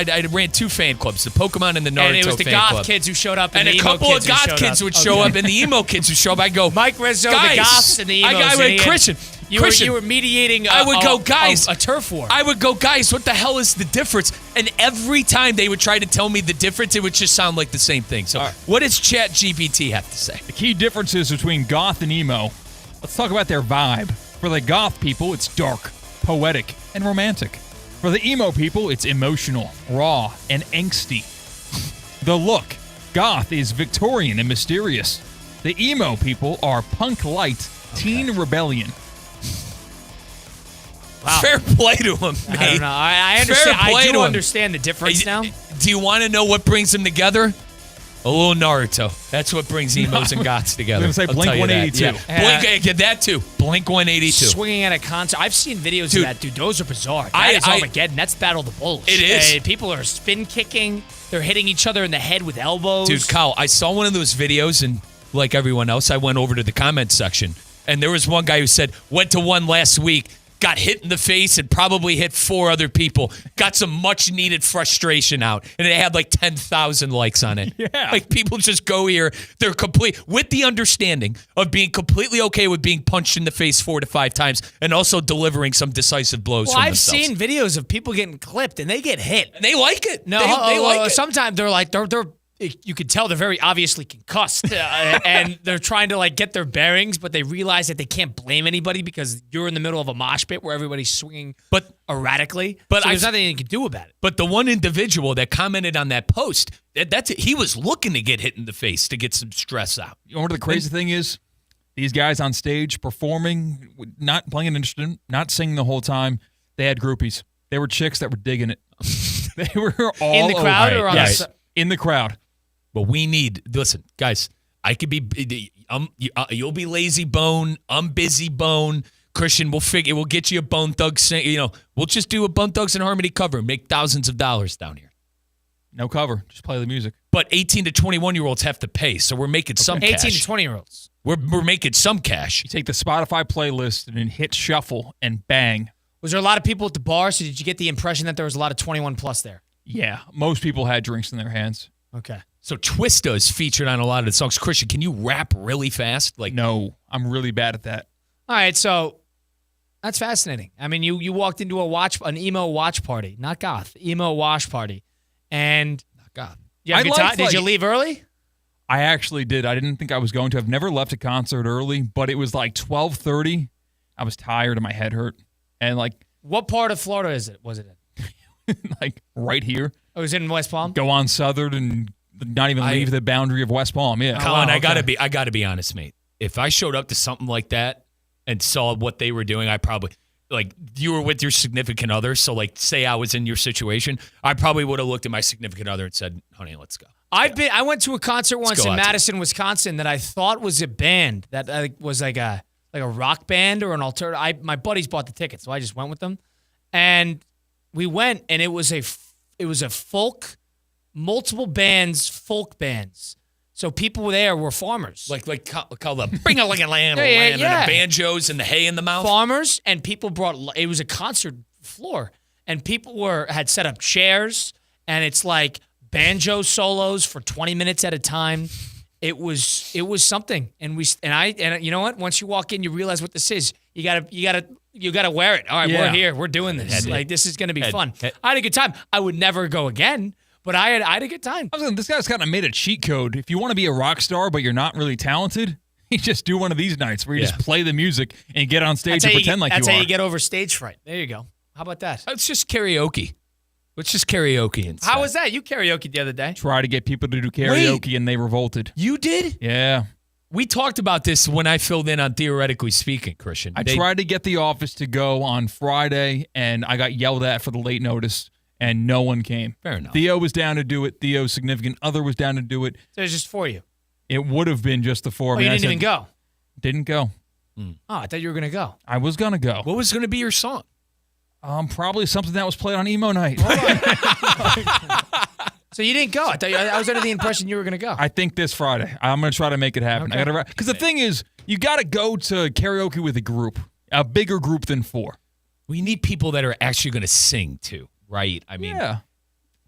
clubs, the Pokemon and the Naruto fan club. And it was the goth kids who showed up and the emo kids a couple of goth kids would show up and the emo kids would show up. I'd go, Mike Rizzo, the goths and the emos. I went, Christian. You were mediating a turf war. I would go, guys, what the hell is the difference? And every time they would try to tell me the difference, it would just sound like the same thing. So what does ChatGPT have to say? The key differences between goth and emo. Let's talk about their vibe. For the goth people, it's dark, poetic, and romantic. For the emo people, it's emotional, raw, and angsty. The look. Goth is Victorian and mysterious. The emo people are punk light, teen rebellion. Wow. Fair play to him, mate. I don't know. I understand. I do understand the difference now. Do you want to know what brings them together? A little Naruto. That's what brings emos and goths together. I'm going to say Blink 182. That. That too. Blink 182. Swinging at a concert. I've seen videos of that, dude. Those are bizarre. That is Armageddon. That's Battle of the Bulls. It is. People are spin kicking. They're hitting each other in the head with elbows. Dude, Kyle, I saw one of those videos, and like everyone else, I went over to the comment section. And there was one guy who said, went to one last week. got hit in the face and probably hit 4 other people, got some much needed frustration out, and it had like 10,000 likes on it. Yeah. Like people just go here, they're complete with the understanding of being completely okay with being punched in the face 4 to 5 times and also delivering some decisive blows Well, from I've themselves. seen videos of people getting clipped and they get hit. And they like it. No, they like it. Sometimes they're like they're you could tell they're very obviously concussed and they're trying to like get their bearings, but they realize that they can't blame anybody because you're in the middle of a mosh pit where everybody's swinging erratically. But there's nothing you can do about it. But the one individual that commented on that post, that's it. He was looking to get hit in the face to get some stress out. You know what the crazy thing is? These guys on stage performing, not playing an instrument, not singing the whole time. They had groupies. They were chicks that were digging it. They were all in the crowd or on the in the crowd. But we need, listen, guys, I could be, you'll be lazy bone. I'm busy bone. Christian, we'll get you a Bone Thugs sing. We'll just do a Bone Thugs and Harmony cover and make thousands of dollars down here. No cover, just play the music. But 18 to 21-year-olds have to pay, so we're making some cash. 18 to 20-year-olds. We're making some cash. You take the Spotify playlist and then hit shuffle and bang. Was there a lot of people at the bar? So did you get the impression that there was a lot of 21 plus there? Yeah, most people had drinks in their hands. Okay. So Twista is featured on a lot of the songs. Christian, can you rap really fast? No, I'm really bad at that. All right, so that's fascinating. I mean, you walked into an emo watch party, not goth, emo wash party, and not goth. Did you leave early? I actually did. I didn't think I was going to. I've never left a concert early, but it was like 12:30. I was tired and my head hurt, and what part of Florida was it in? Like right here. Oh, it was in West Palm. Go on Southern and not even leave the boundary of West Palm. Yeah, Colin, I gotta be honest, mate. If I showed up to something like that and saw what they were doing, I probably you were with your significant other. So say I was in your situation, I probably would have looked at my significant other and said, "Honey, let's go." I went to a concert once in Madison, Wisconsin that I thought was a band that was like a rock band or an alternative. My buddies bought the tickets, so I just went with them, and we went, and it was a folk, multiple bands, folk bands. So people there were farmers, like call them bring a like a lamb, and the banjos and the hay in the mouth. Farmers, and people brought. It was a concert floor, and people had set up chairs, and it's like banjo solos for 20 minutes at a time. It was something, and you know what? Once you walk in, you realize what this is. You gotta wear it. All right, we're here. We're doing this. This is gonna be fun. I had a good time. I would never go again, but I had a good time. This guy's kind of made a cheat code. If you want to be a rock star, but you're not really talented, you just do one of these nights where you just play the music and get on stage and pretend like you are. That's how you get over stage fright. There you go. How about that? It's just karaoke. Let's just karaoke instead. How was that? You karaoke the other day. Try to get people to do karaoke, and they revolted. You did? Yeah. We talked about this when I filled in on Theoretically Speaking, Christian. I tried to get the office to go on Friday, and I got yelled at for the late notice, and no one came. Fair enough. Theo was down to do it. Theo's significant other was down to do it. So it was just for you? It would have been just the four of me. You didn't even go? Didn't go. Oh, I thought you were going to go. I was going to go. What was going to be your song? Probably something that was played on emo night. So you didn't go. I was under the impression you were going to go. I think this Friday. I'm going to try to make it happen. Okay. Because the thing is, you got to go to karaoke with a group, a bigger group than 4. We need people that are actually going to sing too, right? I mean, yeah.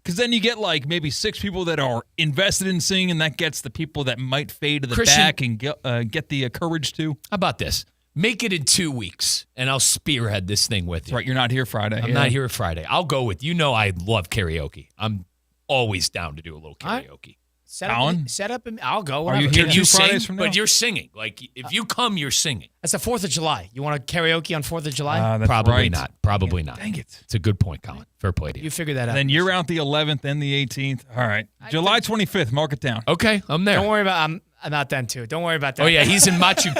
Because then you get maybe 6 people that are invested in singing, and that gets the people that might fade to the back and get the courage to. How about this? Make it in 2 weeks, and I'll spearhead this thing with you. That's right, you're not here Friday. I'm not here Friday. I'll go with you. I love karaoke. I'm always down to do a little karaoke. Set up. I'll go. Are you here 2 Fridays from now? But you're singing. If you come, you're singing. That's the 4th of July. You want to karaoke on 4th of July? That's Probably right. not. Probably not. Dang it. It's a good point, Colin. Fair play to you. You figure that out. Then you're out the 11th and the 18th. All right. July 25th. Mark it down. Okay, I'm there. Don't worry about I'm not then too. Don't worry about that. Oh yeah, he's in Machu.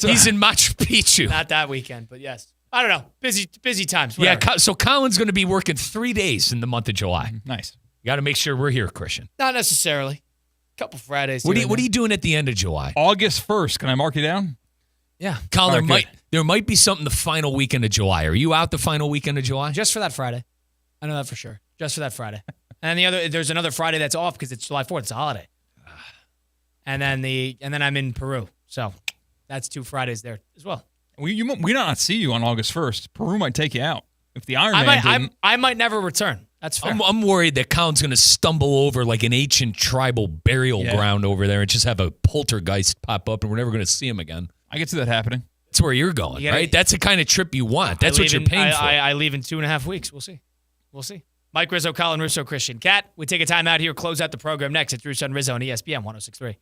He's in Machu Picchu. Not that weekend, but yes. I don't know. Busy times. Whatever. Yeah. So Colin's going to be working 3 days in the month of July. Nice. You got to make sure we're here, Christian. Not necessarily. A couple Fridays. What are you doing at the end of July? August 1st. Can I mark you down? Yeah. Colin, there might be something the final weekend of July. Are you out the final weekend of July? Just for that Friday. I know that for sure. Just for that Friday. And there's another Friday that's off because it's July 4th. It's a holiday. And then I'm in Peru. So that's 2 Fridays there as well. We might not see you on August 1st. Peru might take you out. If the Iron Man didn't. I might never return. That's fair. I'm worried that Colin's going to stumble over like an ancient tribal burial ground over there and just have a poltergeist pop up, and we're never going to see him again. I can see that happening. That's where you're going, right? That's the kind of trip you want. That's what you're paying for. I leave in 2.5 weeks. We'll see. Mike Rizzo, Colin Russo, Christian Cat. We take a time out here, close out the program next. It's Russo and Rizzo on ESPN 106.3.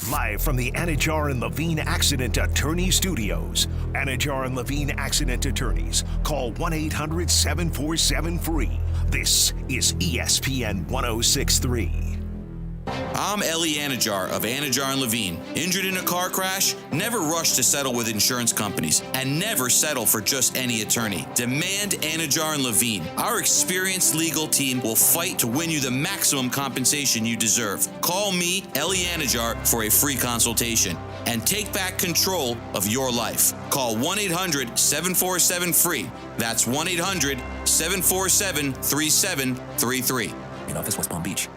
Live from the Anajar and Levine Accident Attorney Studios. Anajar and Levine Accident Attorneys. Call 1-800-747-FREE. This is ESPN 106.3. I'm Ellie Anajar of Anajar and Levine. Injured in a car crash? Never rush to settle with insurance companies, and never settle for just any attorney. Demand Anajar and Levine. Our experienced legal team will fight to win you the maximum compensation you deserve. Call me, Ellie Anajar, for a free consultation and take back control of your life. Call 1-800-747-FREE. That's 1-800-747-3733. In office, West Palm Beach.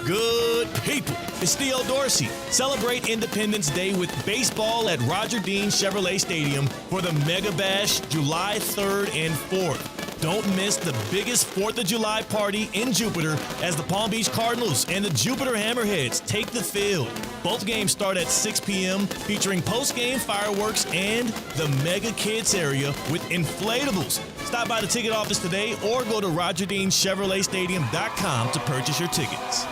Good people. It's Theo Dorsey. Celebrate Independence Day with baseball at Roger Dean Chevrolet Stadium for the Mega Bash July 3rd and 4th. Don't miss the biggest 4th of July party in Jupiter as the Palm Beach Cardinals and the Jupiter Hammerheads take the field. Both games start at 6 p.m. featuring post-game fireworks and the Mega Kids area with inflatables. Stop by the ticket office today or go to RogerDeanChevroletStadium.com to purchase your tickets.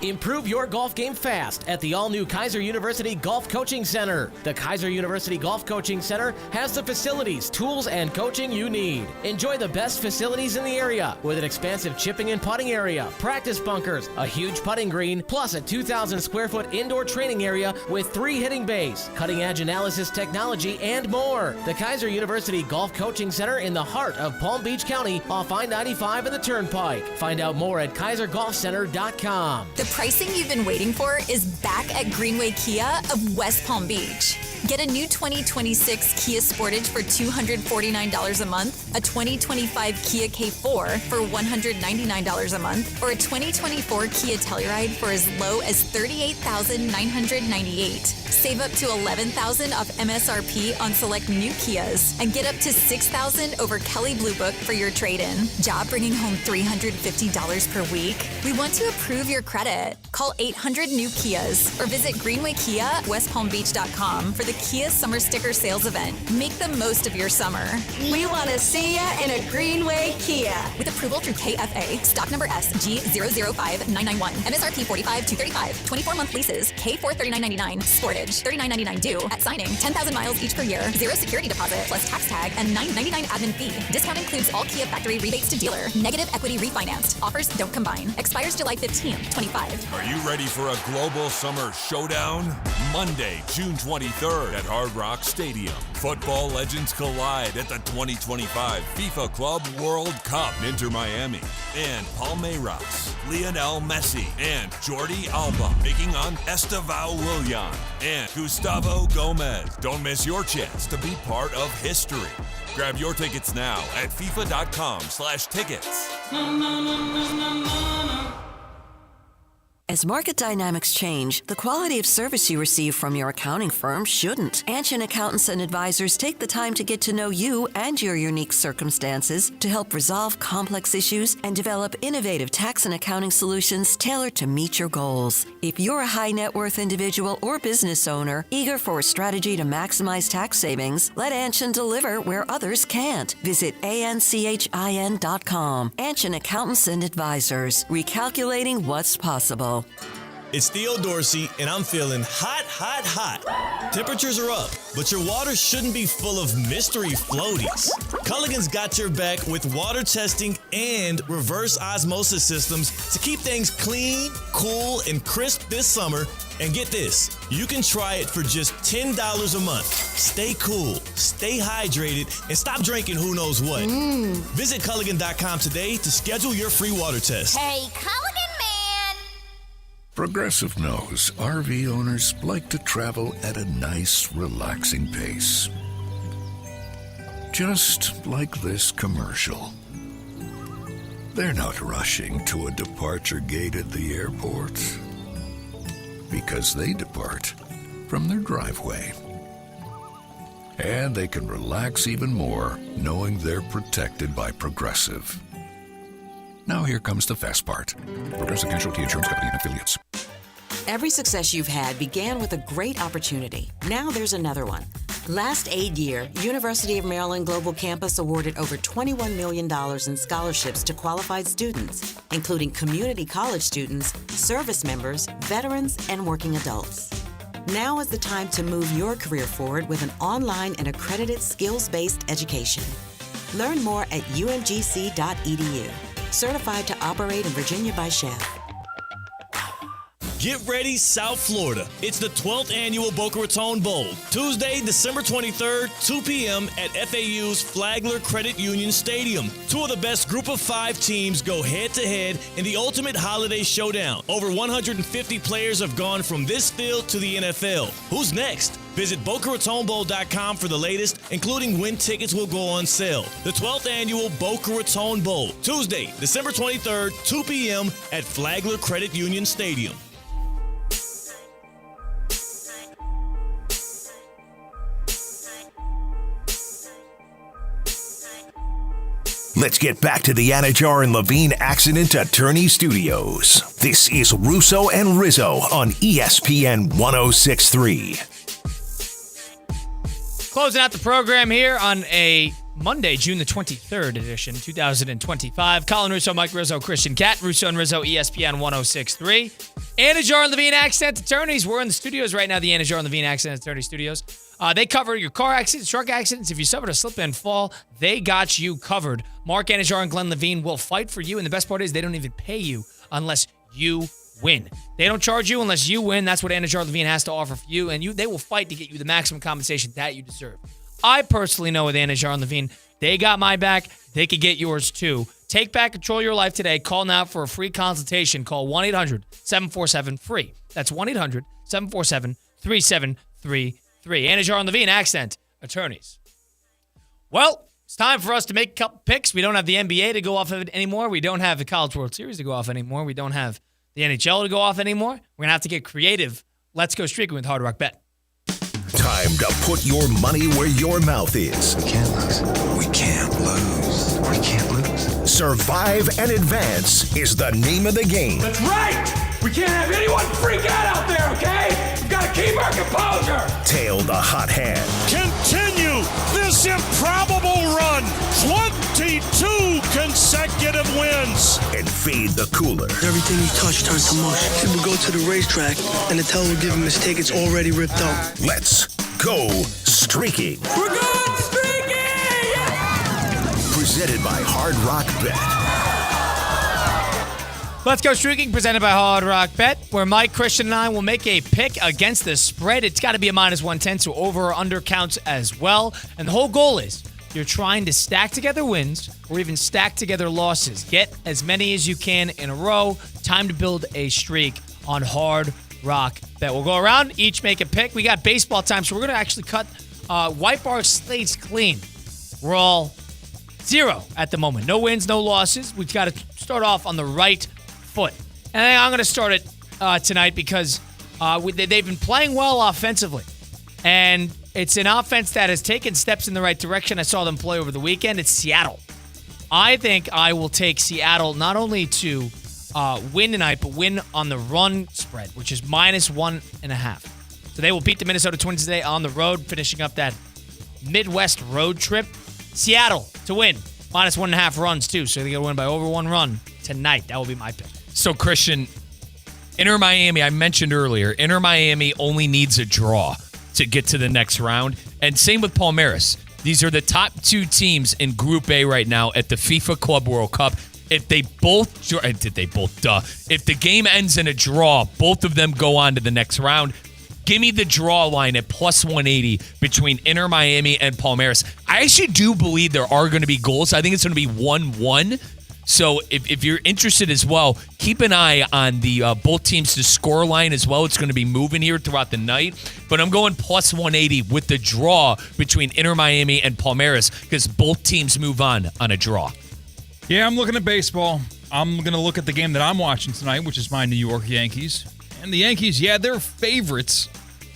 Improve your golf game fast at the all-new Kaiser University Golf Coaching Center. The Kaiser University Golf Coaching Center has the facilities, tools, and coaching you need. Enjoy the best facilities in the area with an expansive chipping and putting area, practice bunkers, a huge putting green, plus a 2,000 square foot indoor training area with 3 hitting bays, cutting-edge analysis technology, and more. The Kaiser University Golf Coaching Center in the heart of Palm Beach County off I-95 and the Turnpike. Find out more at KaiserGolfCenter.com. The pricing you've been waiting for is back at Greenway Kia of West Palm Beach. Get a new 2026 Kia Sportage for $249 a month, a 2025 Kia K4 for $199 a month, or a 2024 Kia Telluride for as low as $38,998. Save up to $11,000 off MSRP on select new Kias and get up to $6,000 over Kelley Blue Book for your trade-in. Job bringing home $350 per week? We want to approve your credit. Call 800-NEW-KIAs or visit Greenway Kia at westpalmbeach.com for the Kia Summer Sticker Sales Event. Make the most of your summer. We want to see ya in a Greenway Kia. With approval through KFA, stock number SG005991, MSRP $45,235, 24-month leases, K4 $39.99, Sportage $39.99 due at signing, 10,000 miles each per year, 0 security deposit plus tax tag and $9.99 admin fee. Discount includes all Kia factory rebates to dealer. Negative equity refinanced. Offers don't combine. Expires July 15th, 25. Are you ready for a global summer showdown? Monday, June 23rd at Hard Rock Stadium. Football legends collide at the 2025 FIFA Club World Cup. Inter Miami and Palmeiras. Lionel Messi and Jordi Alba taking on Esteval Willian and Gustavo Gomez. Don't miss your chance to be part of history. Grab your tickets now at FIFA.com/tickets. As market dynamics change, the quality of service you receive from your accounting firm shouldn't. Anshin Accountants and Advisors take the time to get to know you and your unique circumstances to help resolve complex issues and develop innovative tax and accounting solutions tailored to meet your goals. If you're a high net worth individual or business owner eager for a strategy to maximize tax savings, let Anshin deliver where others can't. Visit anchin.com. Anshin Accountants and Advisors, recalculating what's possible. It's Theo Dorsey, and I'm feeling hot, hot, hot. Temperatures are up, but your water shouldn't be full of mystery floaties. Culligan's got your back with water testing and reverse osmosis systems to keep things clean, cool, and crisp this summer. And get this, you can try it for just $10 a month. Stay cool, stay hydrated, and stop drinking who knows what. Visit Culligan.com today to schedule your free water test. Hey, Culligan man! Progressive knows RV owners like to travel at a nice, relaxing pace. Just like this commercial. They're not rushing to a departure gate at the airport because they depart from their driveway. And they can relax even more knowing they're protected by Progressive. Now here comes the fast part. Progressive Casualty Insurance Company and Affiliates. Every success you've had began with a great opportunity. Now there's another one. Last aid year, University of Maryland Global Campus awarded over $21 million in scholarships to qualified students, including community college students, service members, veterans, and working adults. Now is the time to move your career forward with an online and accredited skills-based education. Learn more at umgc.edu. Certified to operate in Virginia by Chef. Get ready, South Florida. It's the 12th annual Boca Raton Bowl. Tuesday, December 23rd, 2 p.m. at FAU's Flagler Credit Union Stadium. Two of the best group of 5 teams go head-to-head in the ultimate holiday showdown. Over 150 players have gone from this field to the NFL. Who's next? Visit BocaRatonBowl.com for the latest, including when tickets will go on sale. The 12th annual Boca Raton Bowl. Tuesday, December 23rd, 2 p.m. at Flagler Credit Union Stadium. Let's get back to the Anajar and Levine Accident Attorney Studios. This is Russo and Rizzo on ESPN 106.3. Closing out the program here on a Monday, June the 23rd edition, 2025. Colin Russo, Mike Rizzo, Christian Cat, Russo and Rizzo, ESPN 106.3. Anajar and Levine Accident Attorneys. We're in the studios right now, the Anajar and Levine Accident Attorney Studios. They cover your car accidents, truck accidents. If you suffered a slip and fall, they got you covered. Mark Anajar and Glenn Levine will fight for you, and the best part is they don't even pay you unless you win. They don't charge you unless you win. That's what Anajar Levine has to offer for you, and they will fight to get you the maximum compensation that you deserve. I personally know with Anajar and Levine, they got my back. They could get yours too. Take back control of your life today. Call now for a free consultation. Call 1-800-747-FREE. That's 1-800-747-3733. Anajar and Levine Accident Attorneys. Well, it's time for us to make a couple picks. We don't have the NBA to go off of it anymore. We don't have the College World Series to go off anymore. We don't have the NHL to go off anymore. We're going to have to get creative. Let's go streaking with Hard Rock Bet. Time to put your money where your mouth is. We can't lose. We can't lose. We can't lose. Survive and Advance is the name of the game. That's right! We can't have anyone freak out there, okay? We've got to keep our composure! Tail the hot hand. Continue this improbable run. 22 consecutive wins. And fade the cooler. Everything you touch turns to mush. People go to the racetrack and the teller will give him his tickets already ripped out. Let's go streaking. We're going streaking! Presented by Hard Rock Bet. Let's go streaking, presented by Hard Rock Bet, where Mike, Christian, and I will make a pick against the spread. It's got to be a -110, so over or under counts as well. And the whole goal is you're trying to stack together wins or even stack together losses. Get as many as you can in a row. Time to build a streak on Hard Rock Bet. We'll go around, each make a pick. We got baseball time, so we're going to actually wipe our slates clean. We're all 0 at the moment. No wins, no losses. We've got to start off on the right foot. And I'm going to start it tonight because they've been playing well offensively. And it's an offense that has taken steps in the right direction. I saw them play over the weekend. It's Seattle. I think I will take Seattle not only to win tonight, but win on the run spread, which is -1.5. So they will beat the Minnesota Twins today on the road, finishing up that Midwest road trip. Seattle to win, -1.5 runs too. So they got to win by over 1 run tonight. That will be my pick. So, Christian, Inter Miami, I mentioned earlier, Inter Miami only needs a draw to get to the next round. And same with Palmeiras. These are the top 2 teams in Group A right now at the FIFA Club World Cup. If they both, if the game ends in a draw, both of them go on to the next round. Give me the draw line at +180 between Inter Miami and Palmeiras. I actually do believe there are going to be goals. I think it's going to be 1-1. So if you're interested as well, keep an eye on the both teams to score line as well. It's going to be moving here throughout the night. But I'm going +180 with the draw between Inter Miami and Palmeiras because both teams move on a draw. Yeah, I'm looking at baseball. I'm going to look at the game that I'm watching tonight, which is my New York Yankees. And the Yankees, yeah, they're favorites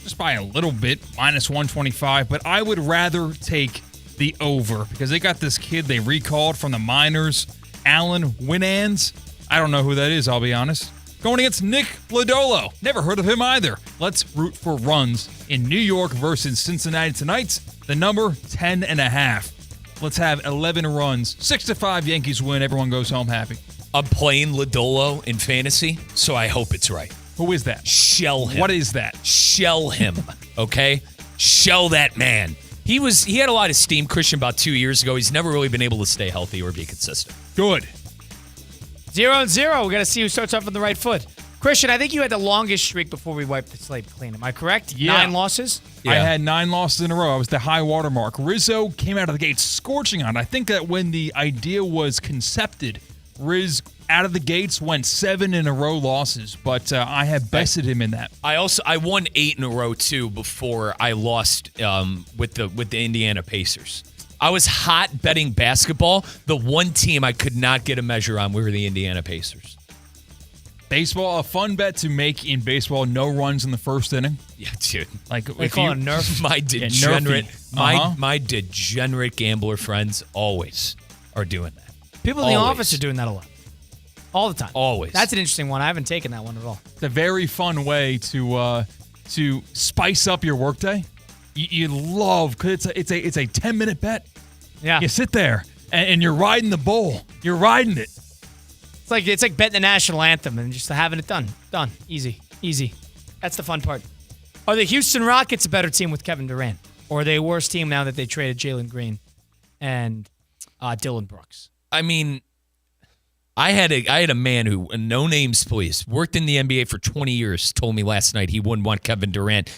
just by a little bit, minus 125. But I would rather take the over because they got this kid they recalled from the minors, Alan Winans. I don't know who that is, I'll be honest. Going against Nick Lodolo. Never heard of him either. Let's root for runs in New York versus Cincinnati tonight. The number 10.5. Let's have 11 runs. 6-5 Yankees win. Everyone goes home happy. I'm playing Lodolo in fantasy, so I hope it's right. Who is that? Shell him. What is that? Shell him, okay? Shell that man. He had a lot of steam, Christian, about 2 years ago. He's never really been able to stay healthy or be consistent. Good. 0-0. We got to see who starts off on the right foot. Christian, I think you had the longest streak before we wiped the slate clean. Am I correct? Yeah. 9 losses? Yeah. I had 9 losses in a row. I was the high water mark. Rizzo came out of the gate scorching on. I think that when the idea was concepted, Riz out of the gates went 7 in a row losses, but I have bested him in that. I won 8 in a row too before I lost with the Indiana Pacers. I was hot betting basketball. The one team I could not get a measure on were the Indiana Pacers. Baseball, a fun bet to make in baseball. No runs in the first inning. Yeah, dude. Like we call it nerf. My degenerate, my degenerate gambler friends always are doing that. People in the office are doing that a lot. All the time. Always. That's an interesting one. I haven't taken that one at all. It's a very fun way to spice up your workday. You love, because it's a 10-minute bet. Yeah. You sit there and you're riding the bowl. You're riding it. It's like betting the national anthem and just having it done. Done. Easy. That's the fun part. Are the Houston Rockets a better team with Kevin Durant? Or are they a worse team now that they traded Jalen Green and Dylan Brooks? I mean, I had a man who, no names please, worked in the NBA for 20 years, told me last night he wouldn't want Kevin Durant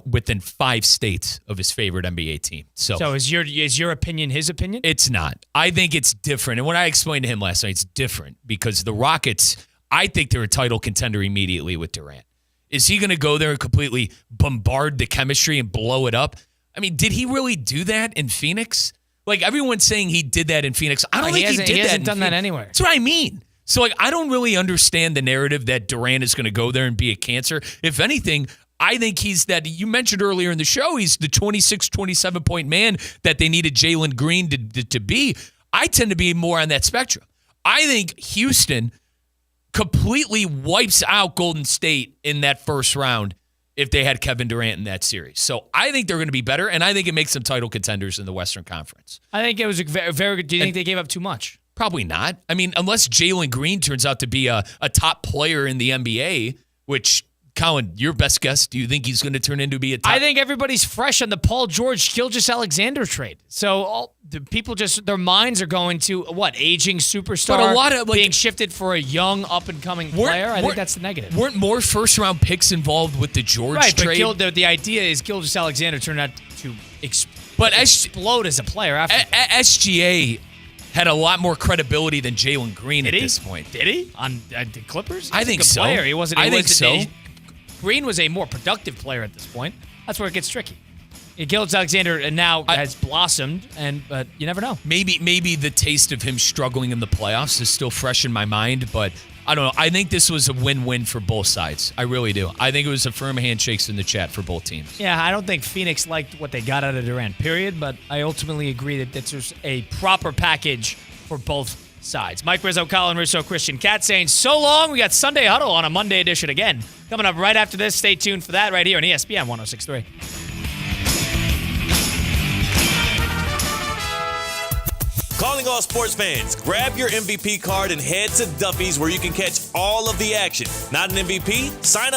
within 5 states of his favorite NBA team. So is your opinion his opinion? It's not. I think it's different. And when I explained to him last night, it's different because the Rockets, I think they're a title contender immediately with Durant. Is he going to go there and completely bombard the chemistry and blow it up? I mean, did he really do that in Phoenix? Like, everyone's saying he did that in Phoenix. I don't think he did that. He hasn't done that anywhere. That's what I mean. So, like, I don't really understand the narrative that Durant is going to go there and be a cancer. If anything, I think he's that, you mentioned earlier in the show, he's the 26, 27-point man that they needed Jalen Green to be. I tend to be more on that spectrum. I think Houston completely wipes out Golden State in that first round if they had Kevin Durant in that series. So I think they're going to be better, and I think it makes them title contenders in the Western Conference. I think it was a very, very good. Do you think they gave up too much? Probably not. I mean, unless Jalen Green turns out to be a top player in the NBA, which, Colin, your best guess, do you think he's going to turn into be a top? I think everybody's fresh on the Paul George, Gilgeous-Alexander trade. So all the people their minds are going to, aging superstar, but a lot of, being shifted for a young, up-and-coming player. I think that's the negative. Weren't more first-round picks involved with the George trade? But the idea is Gilgeous-Alexander turned out to explode as a player after SGA had a lot more credibility than Jalen Green at this point. Did he? On the Clippers? I think so. Player. He wasn't. I think so. Green was a more productive player at this point. That's where it gets tricky. Gilgeous-Alexander now has blossomed, but you never know. Maybe the taste of him struggling in the playoffs is still fresh in my mind, but I don't know. I think this was a win-win for both sides. I really do. I think it was a firm handshakes in the chat for both teams. Yeah, I don't think Phoenix liked what they got out of Durant, period, but I ultimately agree that this was a proper package for both sides. Mike Rizzo, Colin Russo, Christian Cat saying so long. We got Sunday Huddle on a Monday edition again. Coming up right after this. Stay tuned for that right here on ESPN 106.3. Calling all sports fans, grab your MVP card and head to Duffy's where you can catch all of the action. Not an MVP? Sign up